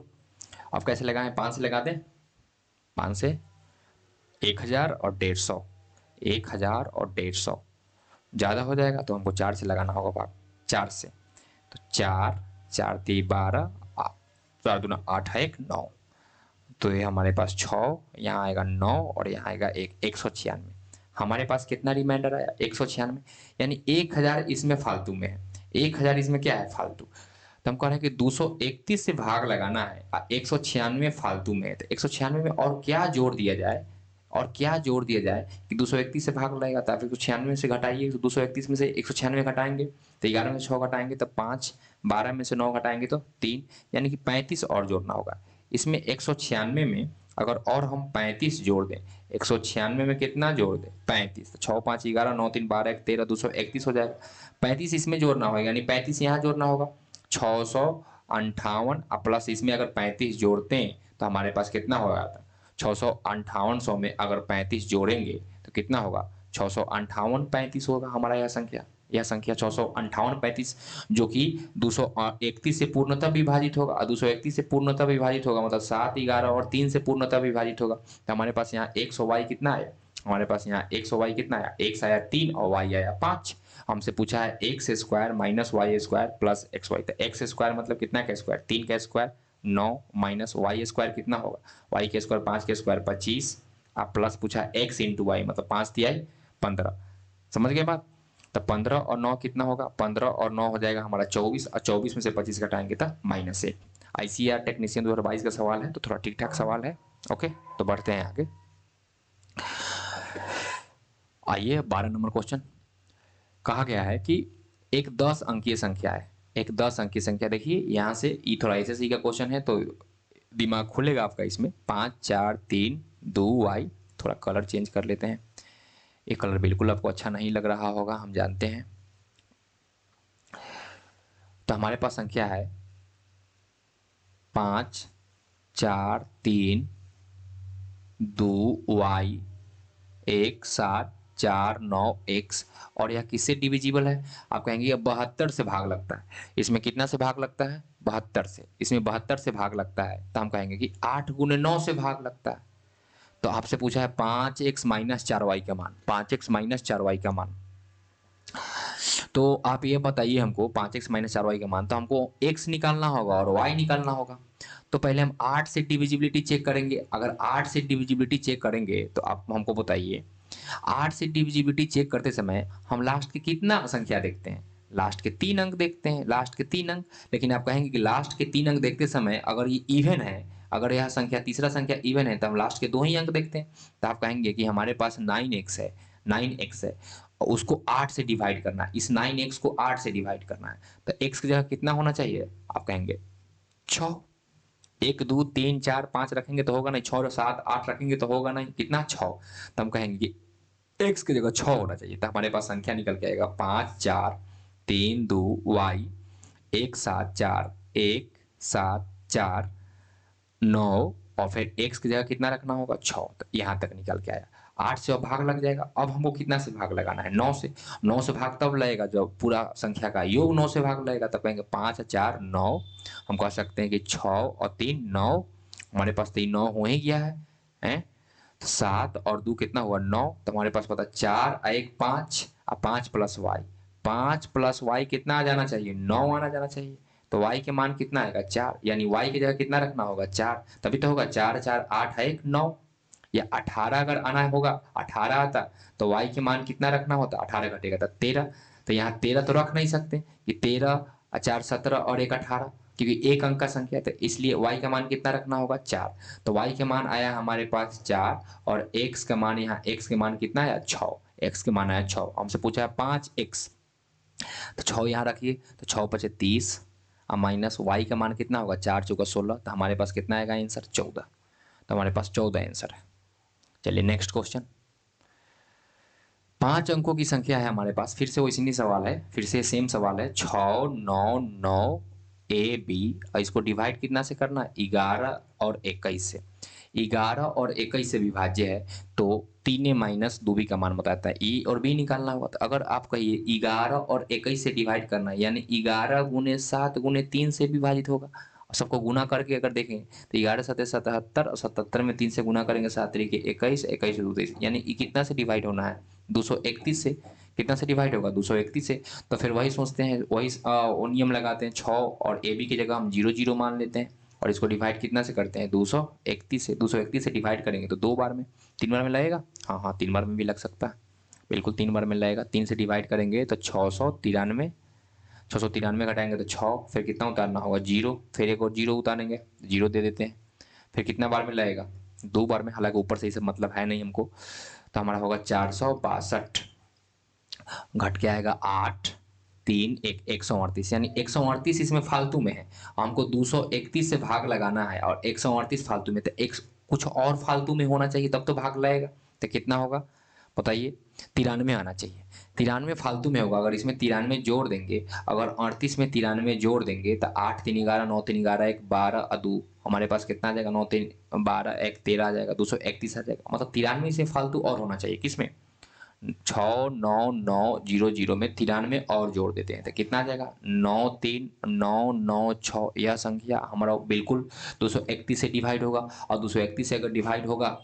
अब कैसे लगाएं, 5 से लगा दें, 5 से 1000 और 150, 1000 और 150 ज़्यादा हो जाएगा तो हमको 4 से लगाना होगा भाग, 4 से। तो 4 4 3 12, 4 दूना 8 1 9। तो ये हमारे पास 6, यहाँ आएगा 9 और यहाँ आएगा 1 196। हमारे पास कितना रिमाइंडर आया 196, यानी 1000 इसमें फालतू में है, 1000 इसमें क्या है फालतू। तो हम कह रहे हैं कि 231 से भाग लगाना है, 196 फालतू में है। तो 196 में और क्या जोड़ दिया जाए, और क्या जोड़ दिया जाए कि 231 से भाग लगेगा, तो आप 196 से घटाइए, तो 231 में से 196 घटाएंगे तो 11 में 6 घटाएंगे तो 5, 12 में से 9 घटाएंगे तो 3, यानी कि 35 और जोड़ना होगा इसमें। 196 में अगर और हम 35 जोड़ दें, 196 में कितना जोड़ दें 35, तो 6 5 11 9 3 12 1 13, 231 हो जाएगा। 35 इसमें जोड़ना होगा, यानी 35 यहाँ जोड़ना होगा 658 प्लस इसमें अगर 35 जोड़ते हैं तो हमारे पास कितना हो जाता है 658। 100 में अगर 35 जोड़ेंगे तो कितना होगा 658 35 होगा हमारा यह संख्या। यह संख्या 658 35 जो कि 231 से पूर्णतः विभाजित होगा, और 231 से पूर्णतः विभाजित होगा मतलब 7 11 और 3 से पूर्णतः विभाजित होगा। तो हमारे पास यहाँ 100 y कितना आया, हमारे पास यहाँ 100 y कितना आया, x आया 3 और y आया 5। हमसे पूछा है x square minus y square plus x y. तो एक्स स्क्वायर मतलब कितना का स्क्वायर 3 का स्क्वायर 9 माइनस वाई स्क्वायर कितना होगा, वाई के स्क्वायर 5 के स्क्वायर 25, आप प्लस पूछा एक्स इंटू वाई मतलब 5 तिहाई 15। समझ गए बात। तो 15 और 9 कितना होगा, 15 और 9 हो जाएगा हमारा 24, और 24 में से 25 घटाएंगे तो -1। ICAR टेक्नीशियन 2022 का सवाल है, तो थोड़ा ठीक ठाक सवाल है। ओके, तो बढ़ते हैं आगे। आइए 12 नंबर क्वेश्चन। कहा गया है कि एक 10 अंकीय संख्या है, एक 10 अंकीय संख्या। देखिए यहाँ से ये थोड़ा SSC का क्वेश्चन है तो दिमाग खुलेगा आपका इसमें। 5 4 3 2 y। थोड़ा कलर चेंज कर लेते हैं, ये कलर बिल्कुल आपको अच्छा नहीं लग रहा होगा, हम जानते हैं। तो हमारे पास संख्या है 5 4 3 2 y 1 7 4 9 x। और यह किससे डिविजिबल है, आप कहेंगे ये 72 से भाग लगता है। इसमें कितना से भाग लगता है 72 से, इसमें 72 से भाग लगता है। तो हम कहेंगे कि 8 गुने 9 से भाग लगता है। तो आपसे पूछा है 5x माइनस 4y का मान, 5x माइनस 4y का मान। तो आप ये बताइए हमको 5x माइनस 4y का मान, तो हमको x निकालना होगा और y निकालना होगा। तो पहले हम 8 से डिविजिबिलिटी चेक करेंगे। अगर 8 से डिविजिबिलिटी चेक करेंगे तो आप हमको बताइए 8 से डिविजिबिलिटी चेक करते समय हम लास्ट के कितना संख्या देखते हैं, लास्ट के 3 अंक देखते हैं, लास्ट के 3 अंक। लेकिन आप कहेंगे कि लास्ट के 3 अंक देखते समय अगर ये इवन है, अगर यह संख्या तीसरा संख्या इवन है तो हम लास्ट के 2 ही अंक देखते हैं। तो आप कहेंगे कि हमारे पास 9x है, 9x है और उसको 8 से डिवाइड करना है, इस 9x को 8 से डिवाइड करना है। तो x की जगह कितना होना चाहिए, आप कहेंगे 6। 1 2 3 4 5 रखेंगे तो होगा नहीं, 6 और 7 8 रखेंगे तो होगा नहीं, कितना 6। तो हम कहेंगे कि x की जगह 6 होना चाहिए। तो हमारे पास संख्या निकल के आएगा 5 4 3 2 y 1 7 4 1 7 4 9 और फिर x की जगह कितना रखना होगा 6। तो यहाँ तक निकल के आया। 8 से अब भाग लग जाएगा। अब हमको कितना से भाग लगाना है 9 से। 9 से भाग तब लगेगा जब पूरा संख्या का योग 9 से भाग लगेगा। तब कहेंगे 5 4 9। हम कह सकते हैं कि 6 और 3 9। हमारे पास तो 9 हो ही गया है। तो 7 और 2 कितना हुआ 9। तो हमारे पास पता 4 1 5 और 5 प्लस वाई, 5 प्लस वाई कितना आ जाना चाहिए 9 आना जाना चाहिए। तो y के मान कितना आएगा 4, यानी y की जगह कितना रखना होगा 4। तभी तो होगा 4 4 8 1 9। या 18 अगर आना होगा 18 आता तो y के मान कितना रखना होता, 18 घटेगा तो 13। तो यहाँ 13 तो रख नहीं सकते कि 13 4 17 और 1 18, क्योंकि एक अंक का संख्या है। तो इसलिए y का मान कितना रखना होगा 4। तो y के मान आया हमारे पास 4 और x का मान, यहाँ x के मान कितना आया 6, x के मान आया 6। हमसे पूछा है 5x, तो 6 यहाँ रखिए। तो 6 पचे 30 और माइनस y का मान कितना होगा 4 चौका 16। तो हमारे पास कितना आएगा आंसर 14। तो हमारे पास 14 आंसर है। चलिए नेक्स्ट क्वेश्चन। 5 अंकों की संख्या है हमारे पास, फिर से वैसे ही सवाल है, फिर से सेम सवाल है, 6 9 9 ए बी, और इसको डिवाइड कितना से करना है, 11 और 21 से। 11 और 21 से विभाज्य है, तो 3 माइनस 2 बी का मान बताता है, ई और बी निकालना होगा। तो अगर आप कहिए 11 और 21 से डिवाइड करना है, यानी 11 गुने 7 गुने 3 से विभाजित होगा। और सबको गुना करके अगर देखें तो 11 सतह 77, और 77 में 3 से गुना करेंगे 7 तरीके 21, 21 2 23, यानी ये कितना से डिवाइड होना है, 231 से। कितना से डिवाइड होगा, 231 से। तो फिर वही सोचते हैं, वही वो नियम लगाते हैं, 6 और ए बी की जगह हम 0 0 मान लेते हैं, और इसको डिवाइड कितना से करते हैं, 231 से। 231 से डिवाइड करेंगे तो 2 बार में, 3 बार में लगेगा, हाँ हाँ 3 बार में भी लग सकता है, बिल्कुल 3 बार में लगेगा। 3 से डिवाइड करेंगे तो 693, 693 घटाएंगे तो 6, फिर कितना उतारना होगा, 0, फिर एक और 0 उतारेंगे, 0 दे देते हैं, फिर कितना बार में लगेगा, 2 बार में, हालांकि ऊपर से ये सब मतलब है नहीं हमको। तो हमारा होगा 462, घट के आएगा 8 3 1 138, यानी 138 इसमें फालतू में है, हमको 231 से भाग लगाना है, और 138 फालतू में, तो एक कुछ और फालतू में होना चाहिए तब तो भाग लगेगा। तो कितना होगा बताइए, 93 आना चाहिए। 93 फालतू में होगा, अगर इसमें 93 जोड़ देंगे, अगर 38 में 93 जोड़ देंगे तो 8 3 11 9 3 11 1 12 2, हमारे पास कितना आ जाएगा, 9 3 12 1 13 आ जाएगा, 231 आ जाएगा। मतलब 93 से फालतू और होना चाहिए, किसमें, 69900 में 93 और जोड़ देते हैं तो कितना आ जाएगा, 93996। यह संख्या हमारा बिल्कुल 231 से डिवाइड होगा, और 231 से अगर डिवाइड होगा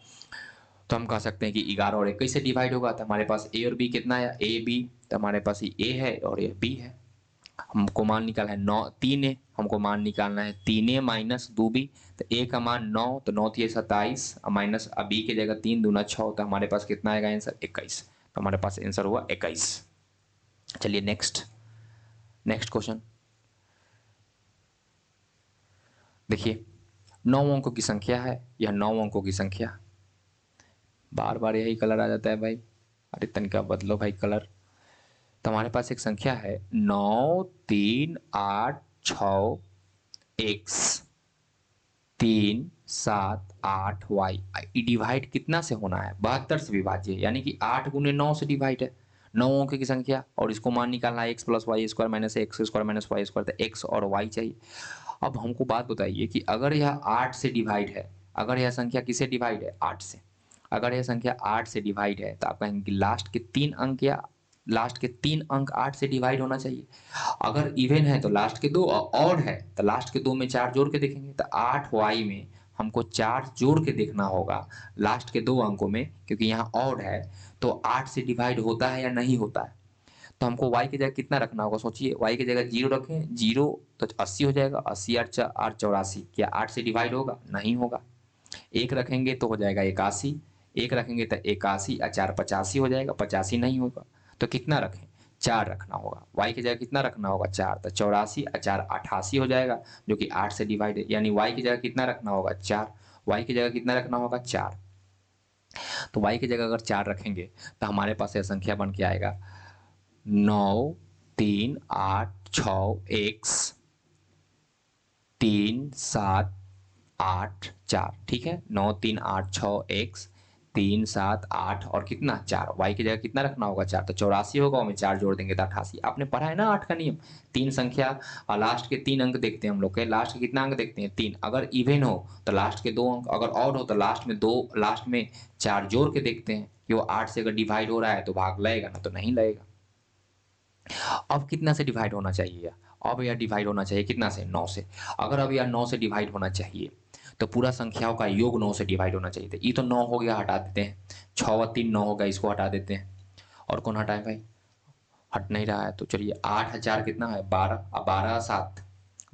तो हम कह सकते हैं कि 11 और 21 से डिवाइड होगा। तो हमारे पास ए और बी कितना है, ए बी, तो हमारे पास ये ए है और ये बी है। हमको मान निकालना है 9 3 है, हमको मान निकालना है 3 माइनस 2 बी, तो ए का मान 9, तो 9 3 27, माइनस बी की जगह 3 दूना 6, तो हमारे पास कितना आएगा आंसर, 21। तो हमारे पास आंसर हुआ 21। चलिए नेक्स्ट, नेक्स्ट क्वेश्चन देखिए, 9 अंकों की संख्या है, यह 9 अंकों की संख्या, बार बार यही कलर आ जाता है भाई, अरे तनिका बदलो भाई कलर। तो हमारे पास एक संख्या है 9 3 8 6 एक्स 3 7 8 वाई, डिवाइड कितना से होना है, 72 से विभाज्य, यानी कि 8 गुने 9 से डिवाइड है, 9 अंक की संख्या, और इसको मान निकालना है x plus y square minus x square minus y square, तो एक्स और वाई चाहिए। अब हमको बात बताइए कि अगर यह 8 से डिवाइड है, अगर यह संख्या किससे डिवाइड है, 8 से, अगर यह संख्या 8 से डिवाइड है, तो आप कहेंगे कि लास्ट के 3 अंक, या लास्ट के 3 अंक 8 से डिवाइड होना चाहिए। अगर इवन है तो लास्ट के 2, और ऑड है तो लास्ट के 2 में 4 जोड़ के देखेंगे, तो 8 वाई में हमको 4 जोड़ के देखना होगा लास्ट के 2 अंकों में, क्योंकि यहाँ ऑड है, तो 8 से डिवाइड होता है या नहीं होता है। तो हमको y की जगह कितना रखना होगा, सोचिए, y की जगह 0 रखें, 0 तो 80 हो जाएगा, 80 8 84, क्या 8 से डिवाइड होगा, नहीं होगा। 1 रखेंगे तो हो जाएगा 81, 1 रखेंगे तो 81 और 4 85 हो जाएगा, 85 नहीं होगा। तो कितना रखें, 4 रखना होगा, y की जगह कितना रखना होगा, 4, तो 84 और 4 88 हो जाएगा, जो कि 8 से डिवाइड है, यानी y की जगह कितना रखना होगा, 4, y की जगह कितना रखना होगा, 4। तो y की जगह अगर 4 रखेंगे तो हमारे पास यह संख्या बन के आएगा 9 3 8 6 एक्स 3 7 8 4, ठीक है, 9 3 8 6 एक्स 3 7 8 और कितना 4, वाई की जगह कितना रखना होगा, 4, तो 84 होगा, और 4 जोड़ देंगे तो 88। आपने पढ़ा है ना 8 का नियम, 3 संख्या और लास्ट के 3 अंक देखते हैं हम लोग के, लास्ट के कितना अंक देखते हैं, 3, अगर इवन हो तो लास्ट के 2 अंक, अगर ऑड हो तो लास्ट में 2, लास्ट में 4 जोड़ के देखते हैं कि वो 8 से अगर डिवाइड हो रहा है तो भाग लगेगा, ना तो नहीं लगेगा। अब कितना से डिवाइड होना चाहिए, अब यह डिवाइड होना चाहिए कितना से, 9 से। अगर अब यह 9 से डिवाइड होना चाहिए तो पूरा संख्याओं का योग 9 से डिवाइड होना चाहिए। ये तो 9 हो गया, हटा देते हैं, 6 और 3 9 हो गया, इसको हटा देते हैं। और कौन हटाए भाई, हट नहीं रहा है, तो चलिए 8 4 कितना है, 12, अब 12 7,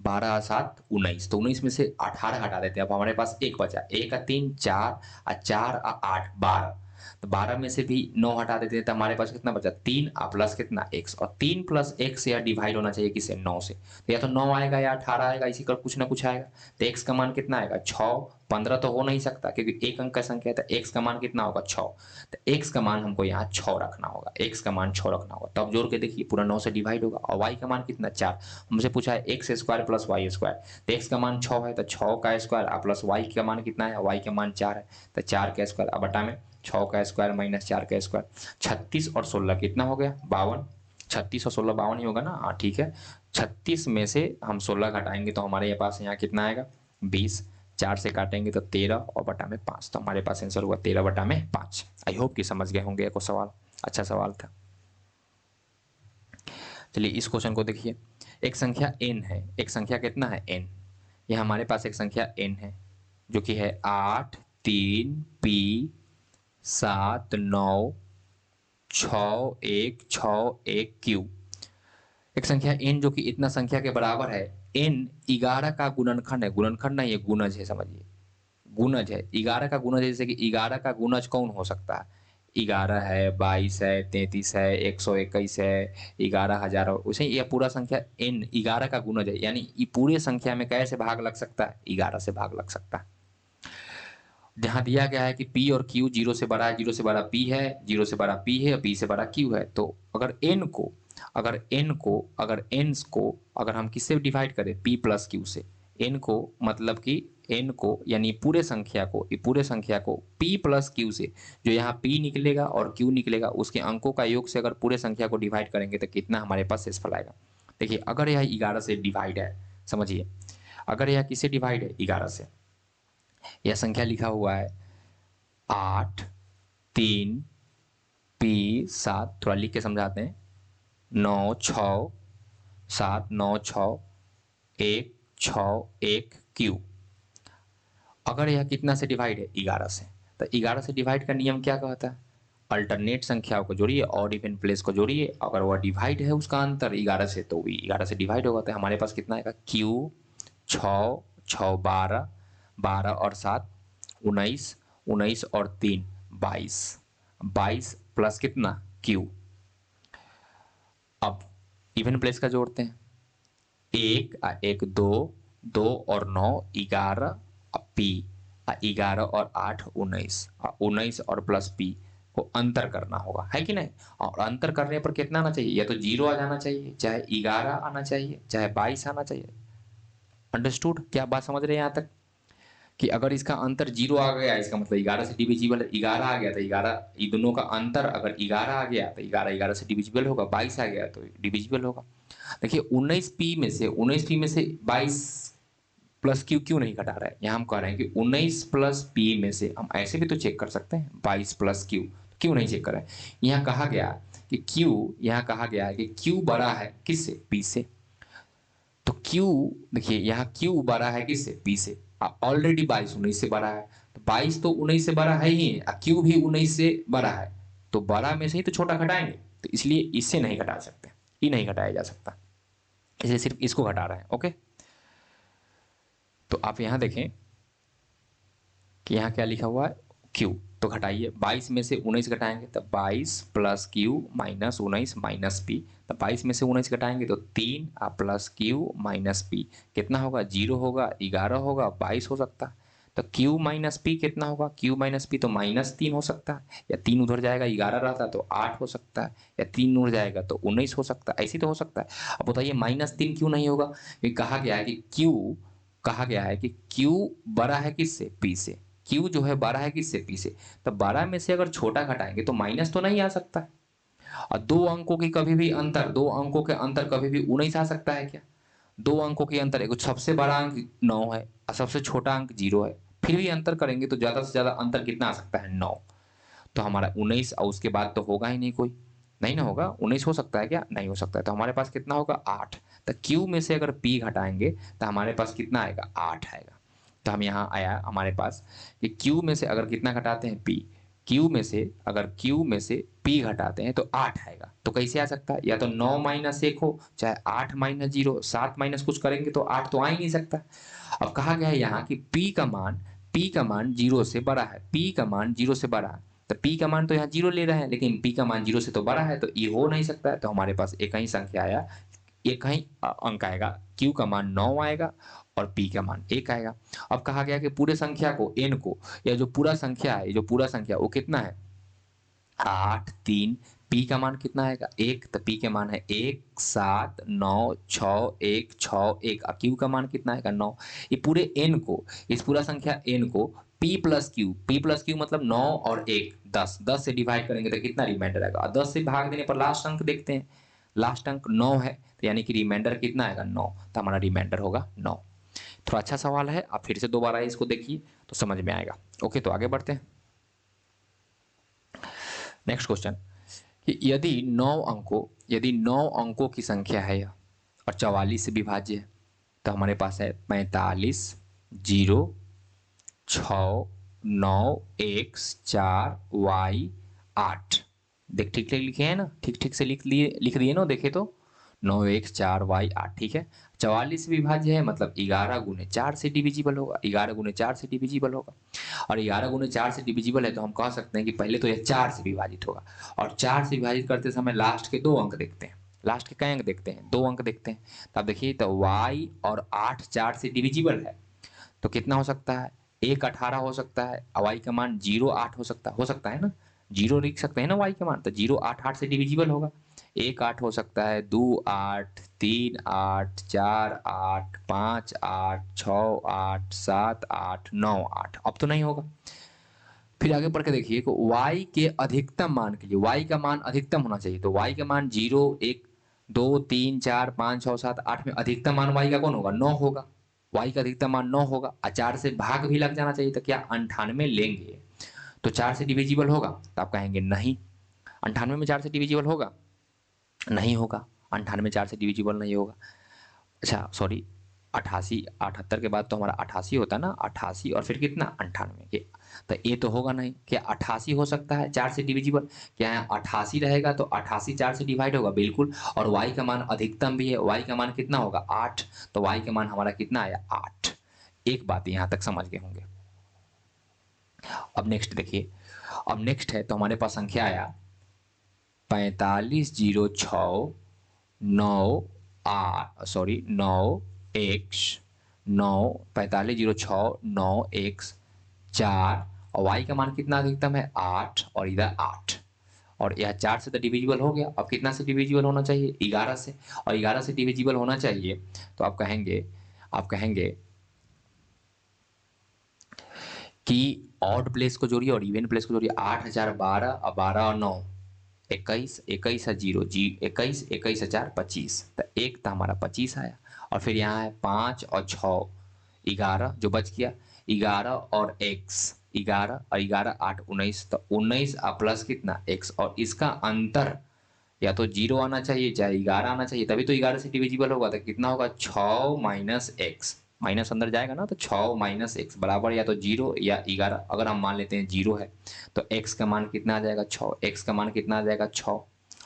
12 7 19, तो 19 में से 18 हटा देते हैं। अब हमारे पास एक बचा, 1 और 3 4 और 4 और 8 12, तो 12 में से भी 9 हटा देते हैं, तो हमारे पास कितना बचा, 3 और प्लस कितना x, और 3 प्लस x या डिवाइड होना चाहिए किससे, 9 से। तो या तो 9 आएगा या 18 आएगा, इसी का कुछ ना कुछ आएगा। तो x का मान कितना आएगा, 6, 15 तो हो नहीं सकता क्योंकि एक अंक का संख्या है, तो x का मान कितना होगा, 6। तो x का मान हमको यहाँ 6 रखना होगा, x का मान 6 रखना होगा, तब जोड़ के देखिए पूरा 9 से डिवाइड होगा। और y का मान कितना, 4, हमसे पूछा है x square plus y square, तो x का मान 6 है, तो 6 का स्क्वायर प्लस y का मान कितना है, y का मान 4 है, तो 4 का स्क्वायर, अब बटा में 6 का स्क्वायर माइनस 4 का स्क्वायर, 36 और 16 कितना हो गया 52, 36 और 16 52 ही होगा ना, हाँ ठीक है। 36 में से हम 16 घटाएंगे तो हमारे पास यहाँ कितना आएगा 20, 4 से काटेंगे तो 13 और बटा में 5, तो हमारे पास आंसर हुआ 13 बटा में 5। आई होप कि समझ गए होंगे, को सवाल अच्छा सवाल था। चलिए इस क्वेश्चन को देखिए, एक संख्या n है, एक संख्या कितना है n, ये हमारे पास एक संख्या n है जो कि है 8 3 p 7 9 6 1 6 1 q। एक संख्या n जो कि इतना संख्या के बराबर है, n 11 का गुणनखंड है, गुणनखंड नहीं है गुणज है, समझिए गुणज है, 11 का गुणज है। जैसे कि 11 का गुणज कौन हो सकता है, 11 है, 22 है, 33 है, 121 है, 11,000, उसे यह पूरा संख्या n 11 का गुणज है, यानी ये पूरे संख्या में कैसे भाग लग सकता है, 11 से भाग लग सकता है। जहां दिया गया है कि p और q 0 से बड़ा है, 0 से बड़ा p है, 0 से बड़ा p है, p से बड़ा q है, तो अगर n को अगर हम किससे डिवाइड करें p प्लस q से, n को मतलब कि n को यानी पूरे संख्या को p प्लस q से, जो यहाँ p निकलेगा और q निकलेगा उसके अंकों का योग से अगर पूरे संख्या को डिवाइड करेंगे तो कितना हमारे पास शेषफल आएगा। देखिए अगर यह 11 से डिवाइड है, समझिए अगर यह किससे डिवाइड है 11 से, यह संख्या लिखा हुआ है 8 3 p 7, थोड़ा लिख के समझाते हैं, 9 6 7 9 6 1 6 1 q। अगर यह कितना से डिवाइड है 11 से, तो 11 से डिवाइड का नियम क्या कहता है, अल्टरनेट संख्याओं को जोड़िए और इवन प्लेस को जोड़िए, अगर वह डिवाइड है उसका अंतर 11 से तो भी 11 से डिवाइड होगा, तो हमारे पास कितना आएगा q 6 6 12 12 और 7 19 19 और 3 22 22 प्लस कितना q। अब इवन प्लेस का जोड़ते हैं, 1 2 2 और 9 11 p 11 और 8 19 19 और प्लस p को अंतर करना होगा, है कि नहीं। और अंतर करने पर कितना आना चाहिए, या तो 0 आ जाना चाहिए, चाहे 11 आना चाहिए, चाहे 22 आना चाहिए। अंडरस्टूड, क्या बात समझ रहे हैं यहाँ तक, कि अगर इसका अंतर 0 आ गया इसका मतलब 11 से डिविजिबल है, 11 आ गया तो 11, ये दोनों का अंतर अगर 11 आ गया तो 11 11 से डिविजिबल होगा, 22 आ गया तो डिविजिबल होगा। देखिए 19p में से 22 प्लस क्यू क्यों नहीं घटा रहा है, यहाँ हम कह रहे हैं कि 19 प्लस पी में से हम ऐसे भी तो चेक कर सकते हैं 22 प्लस क्यू, क्यों नहीं चेक कर रहे हैं। यहाँ कहा गया कि क्यू बड़ा है किससे, पी से, तो क्यू देखिए यहाँ क्यू बड़ा है किससे, पी से, ऑलरेडी 22 19 से बड़ा है, तो 22 तो 19 से बड़ा है ही, क्यू भी 19 से बड़ा है, तो बड़ा में से ही तो छोटा घटाएंगे, तो इसलिए इससे नहीं घटा सकते, ये नहीं घटाया जा सकता, इसलिए सिर्फ इसको घटा रहे हैं। ओके, तो आप यहां देखें कि यहाँ क्या लिखा हुआ है q, तो घटाइए 22 में से 19 घटाएंगे तो 22 plus q minus 19 minus p, तो 22 में से 19 घटाएंगे तो 3 प्लस q माइनस p कितना होगा 0 होगा, 11 होगा, 22 हो सकता है, तो q माइनस p कितना होगा, q माइनस p तो माइनस 3 हो सकता है, या 3 उधर जाएगा 11 रहता तो 8 हो सकता है, या 3 उधर जाएगा तो 19 हो सकता है, ऐसे तो हो सकता है। अब बताइए माइनस 3 क्यों नहीं होगा, ये कहा गया है कि q बड़ा है किससे, p से, q जो है बड़ा है किससे, p से, तो 12 में से अगर छोटा घटाएंगे तो माइनस तो नहीं आ सकता, और दो अंकों के अंतर कभी भी 19 आ सकता है क्या, दो अंकों के अंतर, एक सबसे बड़ा अंक 9 है और सबसे छोटा अंक 0 है, फिर भी अंतर करेंगे तो ज्यादा से ज्यादा अंतर कितना आ सकता है 9, तो हमारा 19 और उसके बाद तो होगा ही नहीं कोई, नहीं ना होगा, 19 हो सकता है क्या, नहीं हो सकता है, तो हमारे पास कितना होगा 8, तो q में से अगर p घटाएंगे तो हमारे पास कितना आएगा 8 आएगा, तो हम यहाँ आया हमारे पास कि q में से अगर कितना घटाते हैं p, q में से p घटाते हैं तो 8 आएगा, तो कैसे आ सकता है, या तो 9 माइनस 1 हो, चाहे 8 माइनस 0, 7 माइनस कुछ करेंगे तो 8 तो आ ही नहीं सकता। अब कहा गया है यहाँ कि p का मान 0 से बड़ा है, p का मान 0 से बड़ा है, तो p का मान तो यहाँ 0 ले रहे हैं, लेकिन p का मान 0 से तो बड़ा है, तो ये हो नहीं सकता है, तो हमारे पास एक ही संख्या आया, एक ही अंक आएगा, q का मान 9 आएगा और p का मान 1 आएगा। अब कहा गया कि पूरे संख्या को n को, या जो पूरा संख्या वो कितना है 8 3, p का मान कितना आएगा 1, तो p के मान है 1 7 9 6 1 6 1, q का मान कितना आएगा 9। ये पूरे n को, इस पूरा संख्या n को P+Q मतलब 9 और 1 10, 10 से डिवाइड करेंगे तो कितना रिमाइंडर आएगा, और 10 से भाग देने पर लास्ट अंक देखते हैं, लास्ट अंक 9 है, तो यानी कि रिमाइंडर कितना आएगा 9, तो हमारा रिमाइंडर होगा 9। थोड़ा अच्छा सवाल है, आप फिर से दोबारा इसको देखिए तो समझ में आएगा। ओके, तो आगे बढ़ते हैं। नेक्स्ट क्वेश्चन कि यदि 9 अंकों की संख्या है यह और 44 से विभाज्य है, तो हमारे पास है 45 0 6 9 x 4 y 8। देख ठीक ठीक लिखे हैं ना, ठीक से लिख दिए ना, देखे तो 9x 4 y 8, ठीक है। 44 विभाज्य है मतलब 11 गुने 4 से डिविजिबल होगा, 11 गुने 4 से डिविजिबल होगा, और 11 गुने 4 से डिविजिबल है तो हम कह सकते हैं कि पहले तो यह 4 से विभाजित होगा, और 4 से विभाजित करते समय लास्ट के 2 अंक देखते हैं, लास्ट के कई अंक देखते हैं, 2 अंक देखते हैं। तब देखिए तो y और 8 4 से डिविजिबल है, तो कितना हो सकता है, 1 18 हो सकता है, y का मान 0 8 हो सकता है ना, 0 लिख सकते हैं ना y का मान, तो 0 8 8 से डिविजिबल होगा, 1 8 हो सकता है, 2 8 3 8 4 8 5 8 6 8 7 8 9 8, अब तो नहीं होगा। फिर आगे बढ़ के देखिए कि y के अधिकतम मान के लिए, y का मान अधिकतम होना चाहिए, तो y का मान 0 1 2 3 4 5 6 7 8 में अधिकतम मान y का कौन होगा, 9 होगा, y का अधिकतम मान 9 होगा, और 4 से भाग भी लग जाना चाहिए, तो क्या 98 लेंगे तो 4 से डिविजिबल होगा, तो आप कहेंगे नहीं, 98 में 4 से डिविजिबल होगा, नहीं होगा, 98 में 4 से डिविजिबल नहीं होगा। अच्छा सॉरी, 88 78 के बाद तो हमारा 88 होता है ना, 88 और फिर कितना 98 के, तो ये तो होगा नहीं। क्या 88 हो सकता है 4 से डिविजिबल, क्या है 88 रहेगा तो 88 4 से डिवाइड होगा बिल्कुल, और y का मान अधिकतम भी है, y का मान कितना होगा 8, तो y का मान हमारा कितना आया 8। एक बात यहाँ तक समझ गए होंगे। अब नेक्स्ट देखिए, अब नेक्स्ट है तो हमारे पास संख्या आया 45 0 6 9 x 9 45 0 6 9 x 4, और y का मान कितना अधिकतम है 8, और इधर 8, और यह 4 से तो डिविजिबल हो गया, अब कितना से डिविजिबल होना चाहिए 11 से, और 11 से डिविजिबल होना चाहिए, तो आप कहेंगे कि ऑड प्लेस को जोड़िए और इवन प्लेस को जोड़िए, 8000 12 और 12 और 9 21 21 है 0 जी 21 21 4 25, तो एक तो हमारा 25 आया, और फिर यहाँ है 5 और 6 11 जो बच गया, 11 और x 11 और 11 8 19, तो 19 प्लस कितना x, और इसका अंतर या तो 0 आना चाहिए चाहे 11 आना चाहिए, तभी तो 11 से डिविजिबल होगा, तो कितना होगा 6 माइनस एक्स, माइनस अंदर जाएगा ना, तो 6 माइनस एक्स बराबर या तो 0 या 11, अगर हम मान लेते हैं 0 है तो x का मान कितना आ जाएगा 6, x का मान कितना आ जाएगा 6,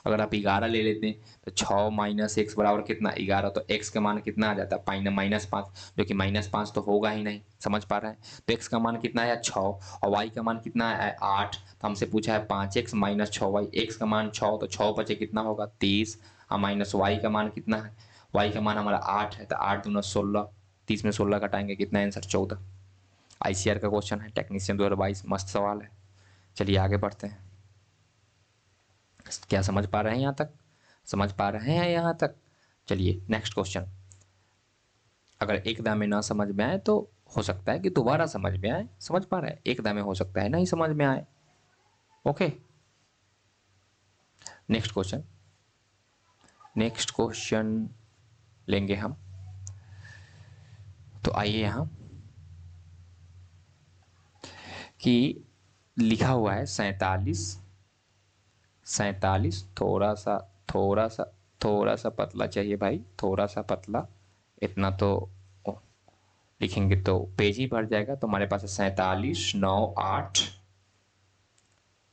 अगर आप 11 ले लेते हैं तो 6 माइनस एक्स बराबर कितना 11, तो x का मान कितना आ जाता है -5, जो कि -5 तो होगा ही नहीं, समझ पा रहे हैं, तो x का मान कितना आया 6, और y का मान कितना है 8, तो हमसे पूछा है 5x माइनस 6y, x का मान 6 तो 6 बचे कितना होगा 30, और माइनस y का मान कितना है, y का मान हमारा 8 है, तो 8 दूना 16, 30 में 16 घटाएंगे कितना आंसर 14। ICR का क्वेश्चन है, टेक्नीशियन 2022, मस्त सवाल है। चलिए आगे बढ़ते हैं। क्या समझ पा रहे हैं यहाँ तक, समझ पा रहे हैं यहाँ तक? चलिए नेक्स्ट क्वेश्चन, अगर एक दाम में ना समझ में आए तो हो सकता है कि दोबारा समझ में आए, समझ पा रहे हैं, एक दाम में हो सकता है नहीं समझ में आए। ओके, नेक्स्ट क्वेश्चन लेंगे हम, तो आइए यहाँ कि लिखा हुआ है 47, थोड़ा सा पतला चाहिए भाई, थोड़ा सा पतला, इतना तो लिखेंगे तो पेज ही भर जाएगा, तो हमारे पास है 47 9 8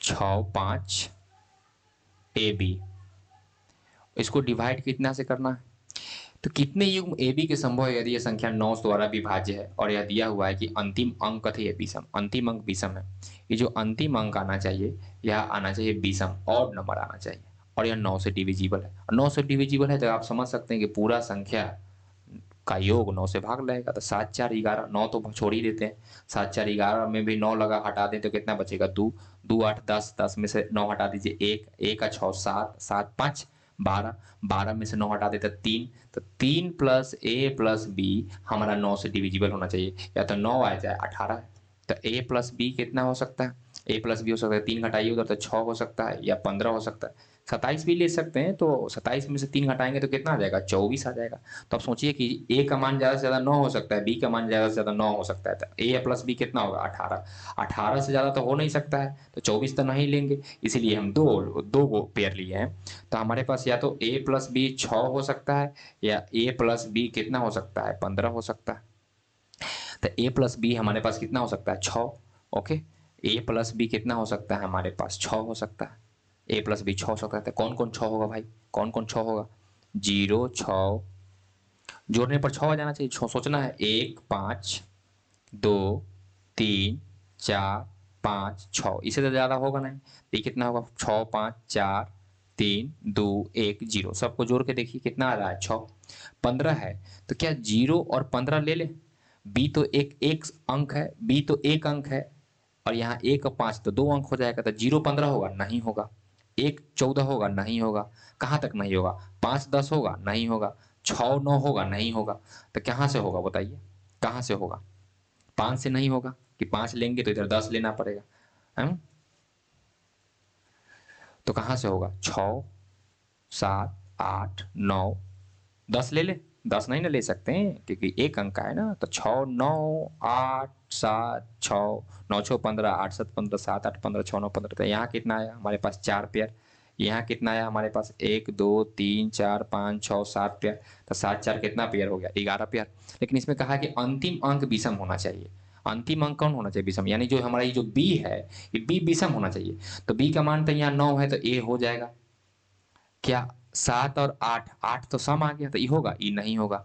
6 5 AB, इसको डिवाइड कितना से करना है, तो कितने युग्म AB के संभव है यदि यह संख्या 9 द्वारा विभाज्य है, और यह दिया हुआ है कि अंतिम अंक कथी है विषम, अंतिम अंक विषम है, ये जो अंतिम अंक आना चाहिए यह आना चाहिए विषम, ऑड नंबर आना चाहिए, और यह 9 से डिविजिबल है, 9 से डिविजिबल है तो आप समझ सकते हैं कि पूरा संख्या का योग 9 से भाग लगेगा, तो 7 4 11, 9 तो छोड़ ही देते हैं, 7 4 11 में भी 9 लगा, हटा दें तो कितना बचेगा 2 2 8 10, 10 में से 9 हटा दीजिए 1 1 का 6 7 7 5 12, 12 में से 9 हटा देते 3, तो 3 प्लस A प्लस B हमारा 9 से डिविजिबल होना चाहिए, या तो 9 आ जाए 18 है, तो a प्लस बी कितना हो सकता है, a प्लस बी हो सकता है 3 घटाइए उधर तो 6 हो सकता है या 15 हो सकता है, 27 भी ले सकते हैं। तो 27 में से 3 घटाएंगे तो कितना आ जाएगा, 24 आ जाएगा। तो अब सोचिए कि a का मान ज़्यादा से ज़्यादा 9 हो सकता है, b का मान ज़्यादा से ज़्यादा 9 हो सकता है, तो a प्लस b कितना होगा 18। 18 से ज़्यादा तो हो नहीं सकता है, तो 24 तो नहीं लेंगे, इसीलिए हम दो दो को पेयर लिए हैं। तो हमारे पास या तो a प्लस बी 6 हो सकता है या a प्लस बी कितना हो सकता है 15 हो सकता है। तो a प्लस बी हमारे पास कितना हो सकता है 6। ओके, a प्लस बी कितना हो सकता है हमारे पास 6 हो सकता है, a प्लस बी 6 हो सकता है। तो कौन कौन 6 होगा भाई, कौन कौन 6 होगा, 0 6, जोड़ने पर 6 आ जाना चाहिए। सोचना है 1 5 2 3 4 5 6, इससे तो ज़्यादा होगा नहीं। तो ये कितना होगा 6 5 4 3 2 1 0, सबको जोड़ के देखिए कितना आ रहा है 6। 15 है, तो क्या 0 और 15 ले ले, बी तो एक एक अंक है, बी तो एक अंक है, और यहाँ 1 और 5 तो 2 अंक हो जाएगा। तो 0 15 होगा नहीं होगा, 1 14 होगा नहीं होगा, कहाँ तक नहीं होगा, 5 10 होगा नहीं होगा, 6 9 होगा नहीं होगा। तो कहाँ से होगा बताइए, कहाँ से होगा, 5 से नहीं होगा कि 5 लेंगे तो इधर 10 लेना पड़ेगा, है? तो कहाँ से होगा 6 7 8 9 10 ले ले, 10 नहीं ना ले सकते हैं क्योंकि एक अंक का है ना। तो 6 9 8 7 6 9 6 15 8 7 15 7 8 15 6 9 15। तो यहाँ कितना आया हमारे पास 4 पेयर, यहाँ कितना आया हमारे पास 1 2 3 4 5 6 7 पेयर। तो 7 4 कितना पेयर हो गया 11 पेयर। लेकिन इसमें कहा कि अंतिम अंक विषम होना चाहिए। अंतिम अंक कौन होना चाहिए विषम, यानी जो हमारा ये जो बी है ये बी विषम होना चाहिए। तो बी का मान तो यहाँ 9 है तो ए हो जाएगा। क्या 7 और 8, 8 तो सम आ गया तो ई होगा, ई नहीं होगा।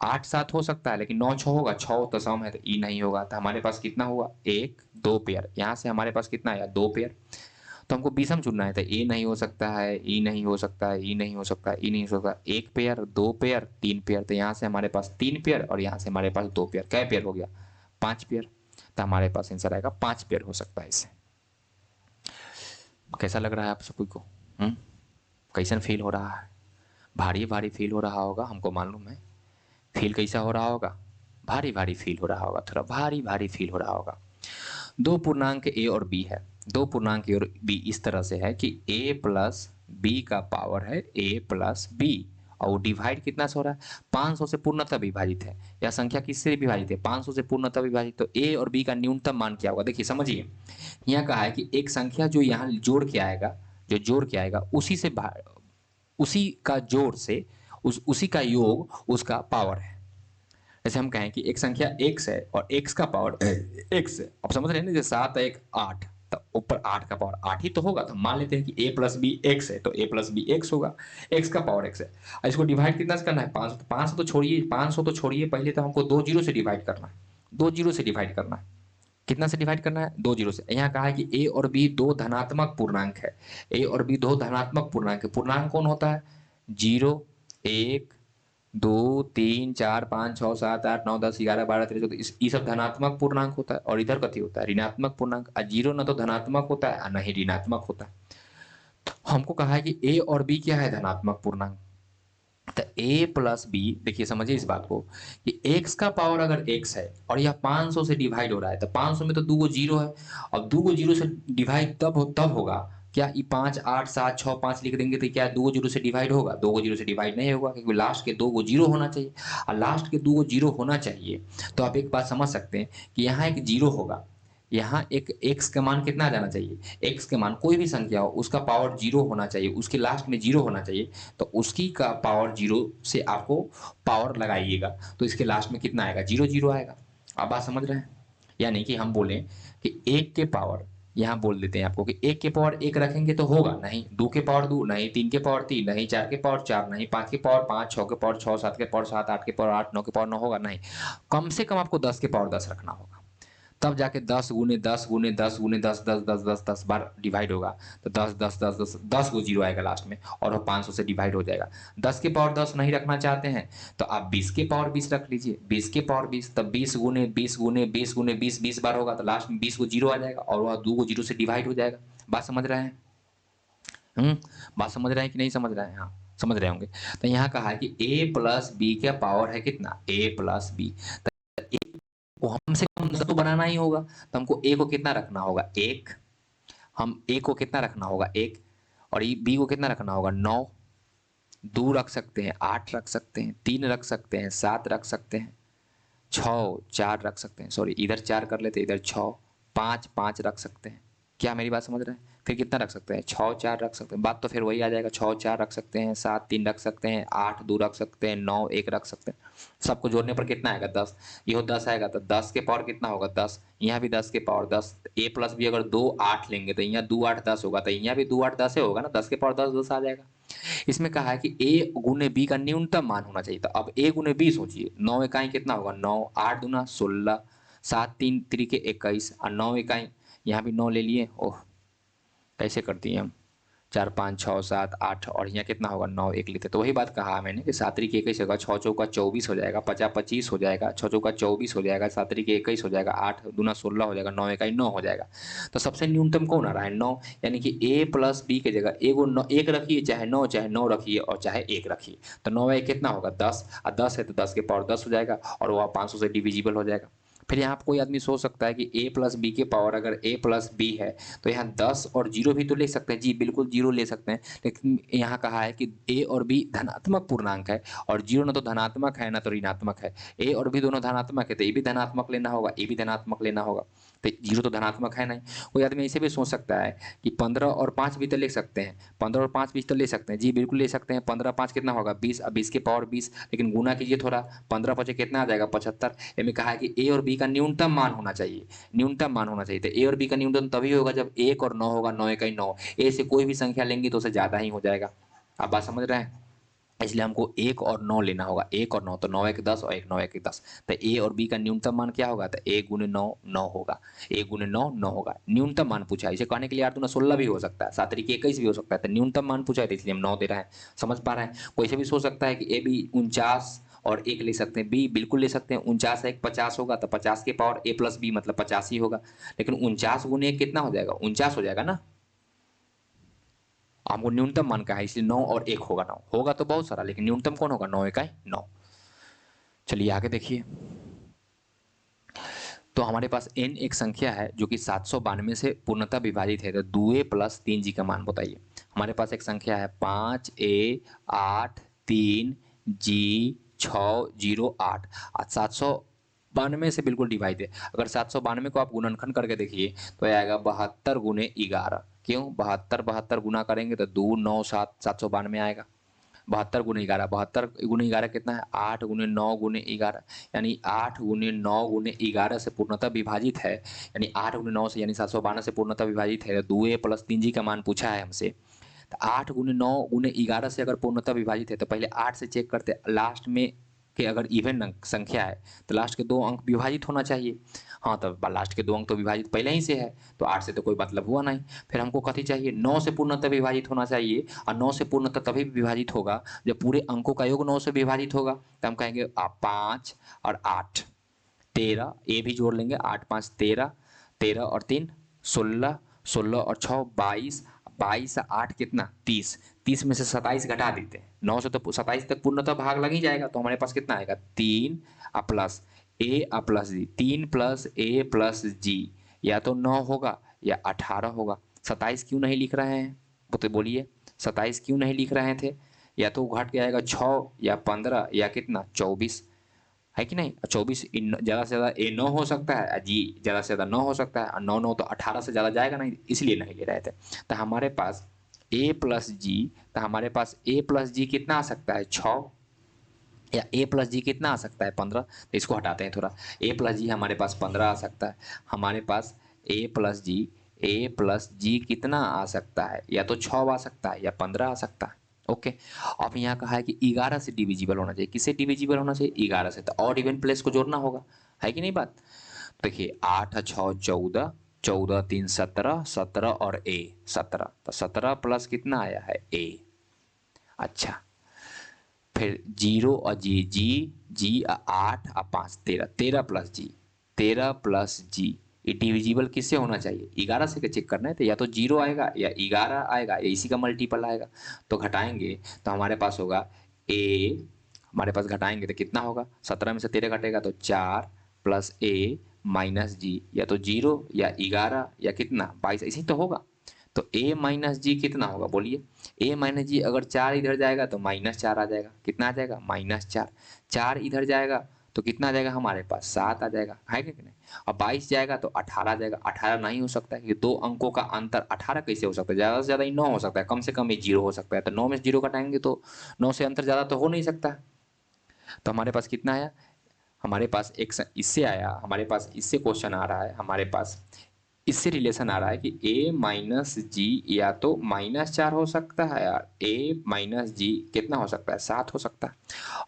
8 7 हो सकता है लेकिन 9 6 होगा, 6 तो सम है तो ई नहीं होगा। तो हमारे पास कितना हुआ 1 2 पेयर, यहाँ से हमारे पास कितना आया 2 पेयर। तो हमको विषम चुनना है, तो ए नहीं हो सकता है, ई नहीं हो सकता है, ई नहीं हो सकता है, ई नहीं हो सकता, 1 पेयर 2 पेयर 3 पेयर। तो यहाँ से हमारे पास 3 पेयर और यहाँ से हमारे पास 2 पेयर, कै पेयर हो गया 5 पेयर। तो हमारे पास आंसर आएगा 5 पेयर हो सकता है इससे। कैसा लग रहा है आप सभी को, कैसन फील हो रहा है, भारी भारी फील हो रहा होगा हमको मालूम है। फील कैसा हो रहा होगा, भारी भारी फील हो रहा होगा, थोड़ा भारी भारी फील हो रहा होगा। दो पूर्णांक ए और बी है, दो पूर्णांक ए और बी इस तरह से है कि ए प्लस बी का पावर है ए प्लस बी, और वो डिवाइड कितना से हो रहा है 500 से पूर्णतः विभाजित है। यह संख्या किससे विभाजित है 500 से पूर्णतः विभाजित। तो ए और बी का न्यूनतम मान क्या होगा, देखिए समझिए। यहाँ कहा है कि एक संख्या जो यहाँ जोड़ के आएगा, जो जोड़ के आएगा उसी से उसी का जोड़ से उसी का योग उसका पावर है। जैसे हम कहें कि एक संख्या x है और x का पावर x है, अब समझ रहे हैं ना, जैसे 7 1 8, तो ऊपर 8 का पावर 8 ही तो होगा। तो मान लेते हैं कि a प्लस बी x है तो a प्लस बी x होगा, x का पावर x है। और इसको डिवाइड कितना से करना है 500, 500 तो छोड़िए, 500 तो छोड़िए, पहले तो हमको 2 जीरो से डिवाइड करना है, 2 जीरो से डिवाइड करना है। कितना से डिवाइड करना है 2 जीरो से। यहाँ कहा है कि a और b दो धनात्मक पूर्णांक है, a और b दो धनात्मक पूर्णांक है। पूर्णांक कौन होता है 0 1 2 3 4 5 6 7 8 9 10 11 12 13 14, ये सब धनात्मक पूर्णांक होता है। और इधर कथी होता है ऋणात्मक पूर्णांक। जीरो न तो धनात्मक होता है न ही ऋणात्मक होता है। हमको कहा है कि a और b क्या है धनात्मक पूर्णांक। तो a प्लस बी, देखिए समझिए इस बात को कि x का पावर अगर x है और यह 500 से डिवाइड हो रहा है, तो 500 में तो 2 गो जीरो है, और 2 गो जीरो से डिवाइड तब होगा क्या, ये 5 8 7 6 5 लिख देंगे तो क्या 2 गो जीरो से डिवाइड होगा, 2 गो जीरो से डिवाइड नहीं होगा क्योंकि लास्ट के 2 गो जीरो होना चाहिए। और लास्ट के 2 गो जीरो होना चाहिए तो आप एक बात समझ सकते हैं कि यहाँ एक जीरो होगा, यहाँ एक x का मान कितना आ जाना चाहिए, x के मान कोई भी संख्या हो उसका पावर जीरो होना चाहिए, उसके लास्ट में जीरो होना चाहिए। तो उसकी का पावर जीरो से आपको पावर लगाइएगा तो इसके लास्ट में कितना आएगा जीरो जीरो आएगा। आप बात समझ रहे हैं, यानी कि हम बोलें कि एक के पावर, यहाँ बोल देते हैं आपको कि एक के पावर एक रखेंगे तो होगा नहीं, दो के पावर दो नहीं, तीन के पावर तीन नहीं, चार के पावर चार नहीं, पाँच के पावर पाँच, छः के पावर छः, सात के पावर सात, आठ के पावर आठ, नौ के पावर नौ होगा नहीं। कम से कम आपको 10 के पावर 10 रखना होगा, तब जाके 10 गुने 10 गुने 10 गुने 10 10 10 10 10 बार डिवाइड होगा। तो 10 10 10 10 10 को जीरो आएगा लास्ट में और वो 500 से डिवाइड हो जाएगा। 10 के पावर 10 नहीं रखना चाहते हैं तो आप 20 के पावर 20 रख लीजिए, 20 के पावर 20, तब 20 गुने 20 गुने 20 गुने 20 20 बार होगा तो लास्ट में 20 को जीरो आ जाएगा और वह 2 को जीरो से डिवाइड हो जाएगा। बात समझ रहे हैं, बात समझ रहे हैं कि नहीं समझ रहे हैं, हाँ समझ रहे होंगे। तो यहाँ कहा है कि a प्लस बी का पावर है कितना a प्लस बी। वो हमसे कम 10 तो बनाना ही होगा, तो हमको ए को कितना रखना होगा, एक। हम ए को कितना रखना होगा, एक। और बी को कितना रखना होगा, 9। दो रख सकते हैं, 8 रख सकते हैं, 3 रख सकते हैं, 7 रख सकते हैं, 6 4 रख सकते हैं, सॉरी इधर 4 कर लेते, इधर 6, 5 5 रख सकते हैं। क्या मेरी बात समझ रहे हैं? फिर कितना रख सकते हैं, 6 4 रख सकते हैं, बात तो फिर वही आ जाएगा, 6 4 रख सकते हैं, 7 3 रख सकते हैं, 8 2 रख सकते हैं, 9 1 रख सकते हैं। सबको जोड़ने पर कितना आएगा, 10। ये 10 आएगा तो 10 के पावर कितना होगा, 10। यहाँ भी 10 के पावर 10। ए प्लस बी अगर 2 8 लेंगे तो यहाँ 2 8 10 होगा, तो यहाँ भी 2 8 10 होगा ना, 10 के पावर 10 10 आ जाएगा। इसमें कहा है कि ए गुने बी का न्यूनतम मान होना चाहिए। तो अब ए गुने बी सोचिए, 9 इकाई कितना होगा, 9, 8 दूना 16, 7 3 त्रिके 21 और 9 इकाई, यहाँ भी 9 ले लिए। ओह, कैसे कर दिए हम, 4 5 6 7 8 और यहाँ कितना होगा, 9 एक लेते। तो वही बात कहा मैंने कि 7 त्रिक 21 होगा, 6 चौका 24 हो जाएगा, 50 25 हो जाएगा, 6 चौका 24 हो जाएगा, 7 त्रिक 21 हो जाएगा, 8 दूना 16 हो जाएगा, 9 इकाई 9 हो जाएगा। तो सबसे न्यूनतम कौन आ रहा है, 9। यानी कि ए प्लस बी की जगह एक रखिए, चाहे 9 रखिए और चाहे 1 रखिए, तो 9 एक कितना होगा, 10। और 10 है तो 10 के पावर 10 हो जाएगा और वह 500 से डिविजिबल हो जाएगा। फिर यहाँ कोई आदमी सोच सकता है कि ए प्लस बी के पावर अगर ए प्लस बी है तो यहाँ 10 और 0 भी तो ले सकते हैं। जी बिल्कुल 0 ले सकते हैं, लेकिन यहाँ कहा है कि ए और बी धनात्मक पूर्णांक है और 0 ना तो धनात्मक है ना तो ऋणात्मक है। ए और बी दोनों धनात्मक है तो ए भी धनात्मक लेना होगा, ए भी धनात्मक लेना होगा, तो 0 तो धनात्मक है नहीं। कोई आदमी ऐसे भी सोच सकता है कि 15 और 5 भी तो ले सकते हैं, 15 और 5 भी तो ले सकते हैं। जी बिल्कुल ले सकते हैं, 15 5 कितना होगा, 20। अब 20 के पावर 20, लेकिन गुना कीजिए थोड़ा, 15 5 कितना आ जाएगा, 75। इसमें कहा है कि ए और बी का न्यूनतम मान होना चाहिए, न्यूनतम मान होना चाहिए। तो ए और बी का न्यूनतम तभी होगा जब 1 और 9 होगा, 9 इकाई 9। ए से कोई भी संख्या लेंगे तो उसे ज़्यादा ही हो जाएगा। आप बात समझ रहे हैं? इसलिए हमको 1 और 9 लेना होगा, 1 और 9 तो 9 1 10 और 1 9 1 10। तो ए और बी का न्यूनतम मान क्या होगा, तो ए गुने 9 9 होगा, ए गुने 9 9 होगा। न्यूनतम मान पूछा है, इसे कहने के लिए 8 दूना 16 भी हो सकता है, 7 तरीके 21 भी हो सकता है, तो न्यूनतम मान पूछा है तो इसलिए हम 9 दे रहे हैं। समझ पा रहे हैं? कोई से भी सोच सकता है कि ए बी 49 और 1 ले सकते हैं, बी बिल्कुल ले सकते हैं, 49 1 50 होगा, तो 50 के पावर ए प्लस बी मतलब 50 ही होगा। लेकिन 49 गुने 1 कितना हो जाएगा, 49 हो जाएगा ना। हमको न्यूनतम मान का है इसलिए 9 और 1 होगा, 9 होगा तो बहुत सारा, लेकिन न्यूनतम कौन होगा, 9 इकाई 9। चलिए आगे देखिए। तो हमारे पास n एक संख्या है जो कि 792 से पूर्णतः विभाजित है, तो 2a प्लस 3g का मान बताइए। हमारे पास एक संख्या है 5a 8 3g 6 0 8 और 792 से बिल्कुल डिवाइड है। अगर 792 को आप गुणनखंड करके देखिए तो आएगा 72 गुने 11। क्यों 72 72 गुना करेंगे तो 2 9 7 792 आएगा। 72 गुने 11, 72 गुने 11 कितना है, 8 गुने 9 गुने 11, यानी 8 गुने 9 गुने 11 से पूर्णतः विभाजित है, यानी 8 गुने 9 से यानी 792 से पूर्णतः विभाजित है। 2a प्लस 3g का मान पूछा है हमसे, तो 8 गुने 9 गुने 11 से अगर पूर्णतः विभाजित है तो पहले 8 से चेक करते, लास्ट में कि अगर इवन अंक संख्या है तो लास्ट के 2 अंक विभाजित होना चाहिए। हाँ, तो लास्ट के 2 अंक तो विभाजित पहले ही से है, तो 8 से तो कोई मतलब हुआ नहीं। फिर हमको कथी चाहिए, 9 से पूर्णतः विभाजित होना चाहिए, और 9 से पूर्णतः तभी विभाजित होगा जब पूरे अंकों का योग 9 से विभाजित होगा। तो हम कहेंगे 5 और 8 13, ए भी जोड़ लेंगे, 8 5 13, 13 और 3 16, 16 और 6 22, 22 8 कितना 30, 30 में से 27 घटा देते हैं, 9 से तो 27 तक पूर्णतः भाग लग ही जाएगा, तो हमारे पास कितना आएगा 3 प्लस ए प्लस जी, 3 प्लस ए प्लस जी, या तो 9 होगा या 18 होगा। 27 क्यों नहीं लिख रहे हैं, वो तो बोलिए 27 क्यों नहीं लिख रहे थे, या तो घट के आएगा 6 या 15 या कितना 24, है कि नहीं। 24 ज़्यादा से ज़्यादा ए 9 हो सकता है, जी ज़्यादा से ज़्यादा 9 हो सकता है, और 9 9 तो 18 से ज़्यादा जाएगा नहीं, इसलिए नहीं ले रहे थे। तो हमारे पास ए प्लस जी, तो हमारे पास ए प्लस जी कितना आ सकता है 6, या ए प्लस जी कितना आ सकता है 15। तो इसको हटाते हैं थोड़ा, ए प्लस जी हमारे पास 15 आ सकता है। हमारे पास ए प्लस जी कितना आ सकता है, या तो 6 आ सकता है या 15 आ सकता है। ओके, अब यहाँ कहा है कि 11 से डिविजिबल होना चाहिए। किससे डिविजिबल होना चाहिए, 11 से, तो और इवन प्लेस को जोड़ना होगा, है कि नहीं बात। देखिए 8 6 14, 14 3 17, 17 और ए 17, तो 17 प्लस कितना आया है ए। अच्छा, फिर 0 और जी जी जी 8 और 5 13, 13 प्लस जी, 13 प्लस जी, ये डिविजिबल किससे होना चाहिए, 11 से चेक करना है, तो या तो 0 आएगा या 11 आएगा या इसी का मल्टीपल आएगा। तो घटाएंगे तो हमारे पास होगा ए, हमारे पास घटाएंगे तो कितना होगा, 17 में से 13 घटेगा तो 4 प्लस ए माइनस जी, या तो 0 या 11 या कितना 22, ऐसे ही तो होगा। तो a माइनस जी कितना होगा बोलिए। a माइनस जी अगर 4 इधर जाएगा तो -4 आ जाएगा, कितना आ जाएगा -4। 4 इधर जाएगा तो कितना आ जाएगा हमारे पास 7 आ जाएगा, है कि नहीं। और 22 जाएगा तो 18 आ जाएगा। 18 नहीं हो सकता है, ये दो अंकों का अंतर 18 कैसे हो सकता है, ज़्यादा से ज़्यादा ही 9 हो सकता है, कम से कम ये 0 हो सकता है। तो 9 में 0 घटाएंगे तो 9 से अंतर ज़्यादा तो हो नहीं सकता है। तो हमारे पास कितना आया, हमारे पास एक इससे आया, हमारे पास इससे क्वेश्चन आ रहा है, हमारे पास इससे रिलेशन आ रहा है कि a माइनस जी या तो -4 हो सकता है यार, a माइनस जी कितना हो सकता है 7 हो सकता है।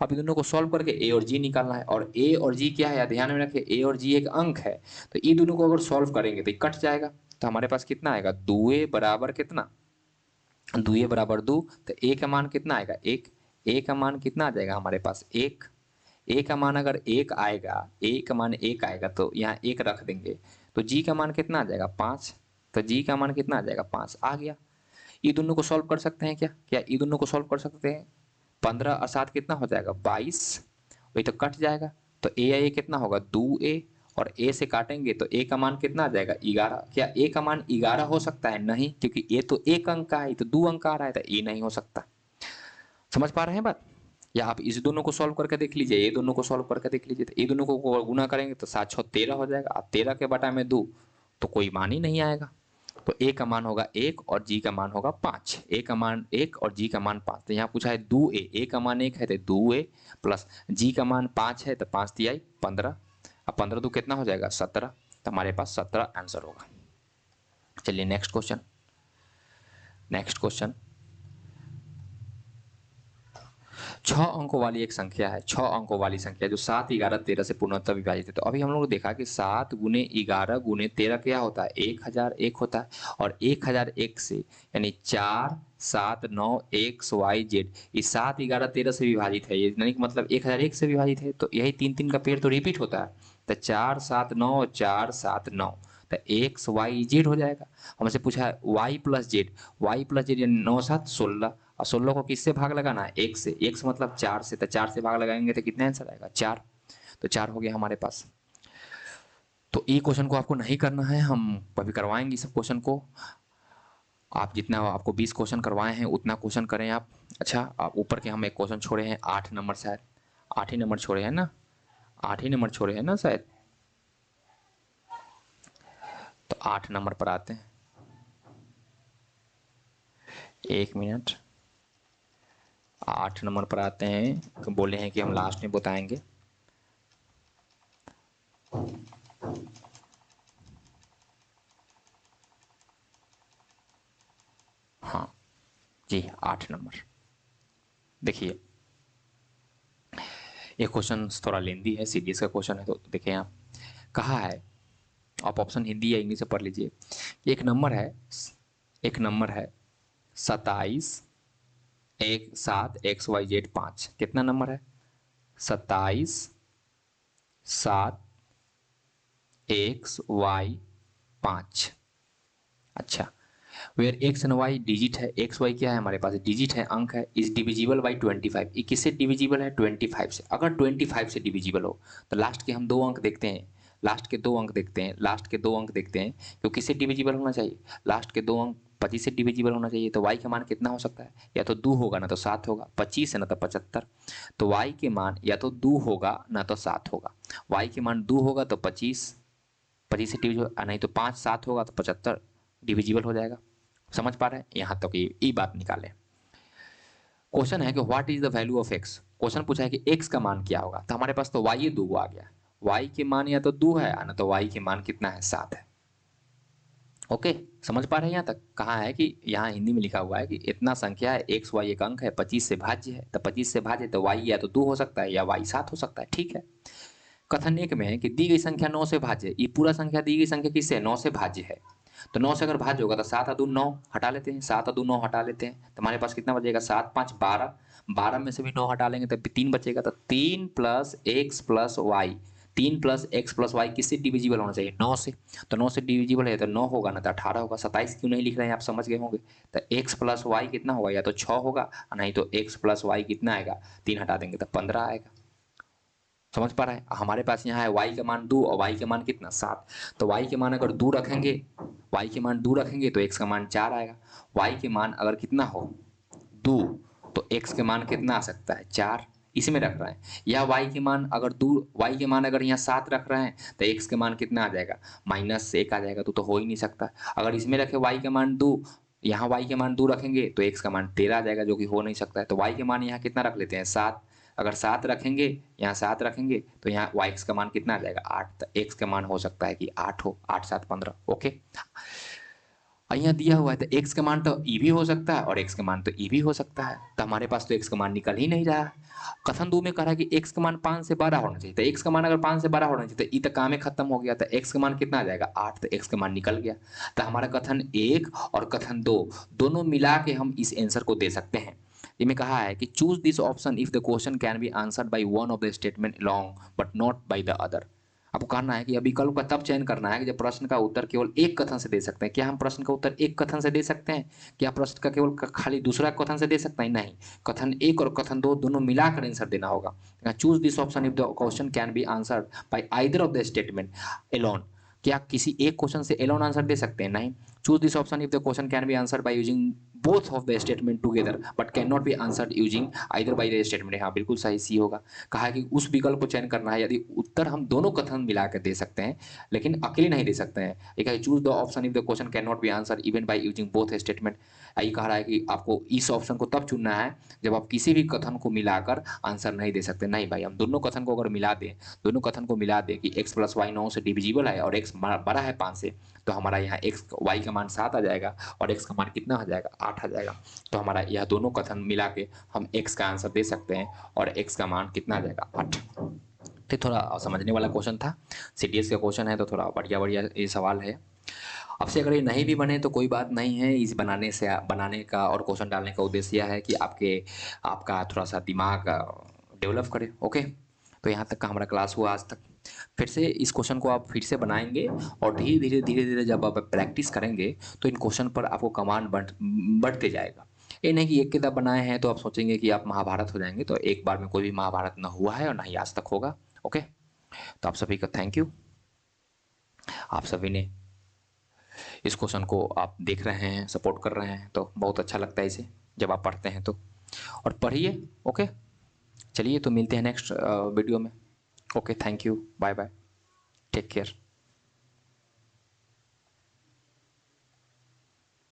अब इन दोनों को सॉल्व करके a और g निकालना है, और a और g क्या है ध्यान में रखें, a और g एक अंक है। तो इन दोनों को अगर सॉल्व करेंगे तो कट जाएगा, तो हमारे पास कितना आएगा 2a बराबर कितना, 2a बराबर 2। तो a का मान कितना आएगा 1, a का मान कितना आ जाएगा हमारे पास 1। a का मान अगर 1 आएगा, a का मान 1 आएगा तो यहाँ 1 रख देंगे, तो g का मान कितना आ जाएगा 5। तो g का मान कितना आ जाएगा 5 आ गया। ये दोनों को सॉल्व कर सकते हैं क्या, क्या ये दोनों को सॉल्व कर सकते हैं। 15 और 7 कितना हो जाएगा 22, वही तो कट जाएगा। तो a या a कितना होगा 2a, और a से काटेंगे तो a का मान कितना आ जाएगा 11। क्या a का मान 11 हो सकता है, नहीं, क्योंकि a तो एक अंक का है, तो 2 अंक आ रहा है, तो a नहीं हो सकता। समझ पा रहे हैं बात। या आप इस दोनों को सॉल्व करके देख लीजिए, ये दोनों को सॉल्व करके देख लीजिए, तो ये दोनों को गुना करेंगे तो 7 6 13 हो जाएगा। अब 13 के बटा में 2 तो कोई मान ही नहीं आएगा। तो a का मान होगा 1 और g का मान होगा 5। a का मान 1 और g का मान 5, तो यहाँ पूछा है 2a, a का मान 1 है तो 2a प्लस g का मान 5 है तो 5 तिहाई 15। अब 15 2 कितना हो जाएगा 17, तो हमारे पास 17 आंसर होगा। चलिए नेक्स्ट क्वेश्चन। नेक्स्ट क्वेश्चन 6 अंकों वाली एक संख्या है, 6 अंकों वाली संख्या जो 7 11 13 से पूर्णतः विभाजित है। तो अभी हम लोग ने देखा कि 7 गुने 11 गुने 13 क्या होता है 1001 होता है, और 1001 से यानी 4 7 9 एक्स वाई जेड, ये 7 11 13 से विभाजित है, ये यानी कि मतलब 1001 से विभाजित है। तो यही 3 3 का पेड़ तो रिपीट होता है, तो 4 7 9 4 7 9, तो एक्स वाई जेड हो जाएगा। हमसे पूछा है y plus z, y plus z यानी 9 7 16, और 16 को किससे भाग लगाना है 1 से, 1 से मतलब 4 से, तो 4 से भाग लगाएंगे तो कितना आंसर आएगा 4। तो 4 हो गया हमारे पास। तो ये क्वेश्चन को आपको नहीं करना है, हम कभी करवाएंगे सब क्वेश्चन को। आप जितना आपको 20 क्वेश्चन करवाए हैं उतना क्वेश्चन करें आप। अच्छा, आप ऊपर के हम एक क्वेश्चन छोड़े हैं 8 नंबर, शायद 8 ही नंबर छोड़े हैं ना, 8 ही नंबर छोड़े हैं ना शायद। तो 8 नंबर पर आते हैं, 1 मिनट। 8 नंबर पर आते हैं, बोले हैं कि हम लास्ट में बताएंगे। हाँ जी, 8 नंबर देखिए। ये क्वेश्चन थोड़ा लेंदी है, सीरीज का क्वेश्चन है, तो देखें आप। कहा है, आप ऑप्शन हिंदी या इंग्लिश से पढ़ लीजिए। एक नंबर है, एक नंबर है 27 1 7 एक्स वाई जेड 5। कितना नंबर है 27 7 एक्स वाई 5। अच्छा, where x and y digit है, एक्स वाई क्या है हमारे पास डिजिट है, अंक है, इज डिविजिबल बाई 25। ये किससे डिविजिबल है 25 से। अगर 25 से डिविजिबल हो तो लास्ट के हम 2 अंक देखते हैं, लास्ट के 2 अंक देखते हैं, लास्ट के 2 अंक देखते हैं, तो किससे डिविजिबल होना चाहिए, लास्ट के 2 अंक 25 से डिविजिबल होना चाहिए। तो y का मान कितना हो सकता है, या तो 2 होगा ना तो 7 होगा, 25 है ना तो 75। तो y के मान या तो 2 होगा ना तो 7 होगा। y के मान 2 होगा तो 25, 25 से डिविजिबल, नहीं तो 5 7 होगा तो 75 डिविजिबल हो जाएगा। समझ पा रहे हैं, यहाँ तक ये बात निकालें। क्वेश्चन है कि what is the value of x, question पूछा है कि एक्स का मान क्या होगा। तो हमारे पास तो वाई 2 आ गया, वाई के मान या तो 2 है ना तो वाई के मान कितना है 7 है। ओके, समझ पा रहे हैं यहाँ तक। कहा है कि यहाँ हिंदी में लिखा हुआ है कि इतना संख्या है, एक्स वाई एक अंक है, 25 से भाज्य है, तो 25 से भाज्य तो वाई या तो 2 हो सकता है या वाई 7 हो सकता है। ठीक है। कथन एक में है कि दी गई संख्या 9 से भाज्य, ये पूरा संख्या दी गई संख्या किससे 9 से भाज्य है। तो 9 से अगर भाज्य होगा तो 7 और 2 9 हटा लेते हैं, 7 और 2 9 हटा लेते हैं, तो हमारे पास कितना बचेगा 7 5 12, 12 में से भी 9 हटा लेंगे तो 3 बचेगा। तो 3 plus x plus y, 3 plus x plus y किससे डिविजिबल होना चाहिए 9 से। तो 9 से डिविजिबल है तो 9 होगा ना तो 18 होगा। 27 क्यों नहीं लिख रहे हैं आप समझ गए होंगे। तो एक्स प्लस वाई कितना होगा, या तो 6 होगा, नहीं तो एक्स प्लस वाई कितना आएगा, 3 हटा देंगे तो 15 आएगा। समझ पा रहा है? हमारे पास यहाँ है y का मान 2 और y का मान कितना 7, तो y के मान अगर 2 रखेंगे, y के मान 2 रखेंगे तो x का मान 4 आएगा। y के मान अगर कितना हो 2 तो x के मान कितना आ सकता है 4, इसमें रख रहे हैं। या y के मान अगर 2, y के मान अगर यहाँ 7 रख रहे हैं तो x के मान कितना आ जाएगा -1 आ जाएगा, तो हो ही नहीं सकता। अगर इसमें रखे y के मान 2, यहाँ y के मान 2 रखेंगे तो x का मान 13 आ जाएगा, जो कि हो नहीं सकता है। तो y के मान यहाँ कितना रख लेते हैं 7, अगर 7 रखेंगे, यहाँ 7 रखेंगे तो यहाँ x का मान कितना आ जाएगा 8, तो x का मान हो सकता है कि 8 हो, 8 7 15। ओके, यहाँ दिया हुआ है तो x का मान तो e भी हो सकता है और x का मान तो e भी हो सकता है, तो हमारे पास तो x का मान निकल ही नहीं रहा है। कथन 2 में कह रहा है कि x का मान 5 से बड़ा होना चाहिए, तो x का मान अगर 5 से बड़ा होना चाहिए तो ई तक काम खत्म हो गया, तो x का मान कितना आ जाएगा 8, तो x का मान निकल गया। तो हमारा कथन 1 और कथन 2 दोनों मिला के हम इस आंसर को दे सकते हैं। इनमें कहा है कि choose this option if the question can be answered by one of the statement long but not by the other. आपको कहना है कि विकल्प का तब चयन करना है कि जब प्रश्न का उत्तर केवल एक कथन से दे सकते हैं। क्या हम प्रश्न का उत्तर एक कथन से दे सकते हैं? क्या प्रश्न का केवल खाली दूसरा कथन से दे सकते हैं? नहीं, कथन 1 और कथन 2 दोनों मिलाकर आंसर देना होगा। Choose this option if the question can be answered by either of the statement alone. क्या किसी एक क्वेश्चन से एलोन आंसर दे सकते हैं? नहीं। Choose this option if the question can be answered by using both of the statement together but can not be answered using either by the statement. हाँ, बिल्कुल सही, सी होगा। कहा है कि उस विकल्प को चयन करना है यदि उत्तर हम दोनों कथन मिलाकर दे सकते हैं, लेकिन अकेले नहीं दे सकते हैं। एक है choose the option if the question can not be answer even by using both statement. यही कह रहा है कि आपको इस ऑप्शन को तब चुनना है जब आप किसी भी कथन को मिलाकर आंसर नहीं दे सकते। नहीं भाई, हम दोनों कथन को अगर मिला दें, दोनों कथन को मिला दें कि x प्लस वाई 9 से डिविजिबल है और x बड़ा है 5 से, तो हमारा यहाँ x y का मान 7 आ जाएगा और x का मान कितना आ जाएगा 8 आ जाएगा। तो हमारा यह दोनों कथन मिला के हम x का आंसर दे सकते हैं और x का मान कितना आ जाएगा 8। तो थोड़ा समझने वाला क्वेश्चन था, सीडीएस का क्वेश्चन है तो थोड़ा बढ़िया बढ़िया ये सवाल है। अब से अगर ये नहीं भी बने तो कोई बात नहीं है, इस बनाने का और क्वेश्चन डालने का उद्देश्य यह है कि आपका थोड़ा सा दिमाग डेवलप करे। ओके, तो यहाँ तक का हमारा क्लास हुआ आज तक। फिर से इस क्वेश्चन को आप फिर से बनाएंगे और धीरे धीरे जब आप प्रैक्टिस करेंगे तो इन क्वेश्चन पर आपको कमांड बढ़ते जाएगा। ये नहीं कि एक किताब बनाए हैं तो आप सोचेंगे कि आप महाभारत हो जाएंगे, तो एक बार में कोई भी महाभारत ना हुआ है और ना ही आज तक होगा। ओके, तो आप सभी का थैंक यू। आप सभी ने इस क्वेश्चन को आप देख रहे हैं, सपोर्ट कर रहे हैं, तो बहुत अच्छा लगता है इसे जब आप पढ़ते हैं तो, और पढ़िए। ओके, चलिए तो मिलते हैं नेक्स्ट वीडियो में। Okay, thank you, bye bye, take care.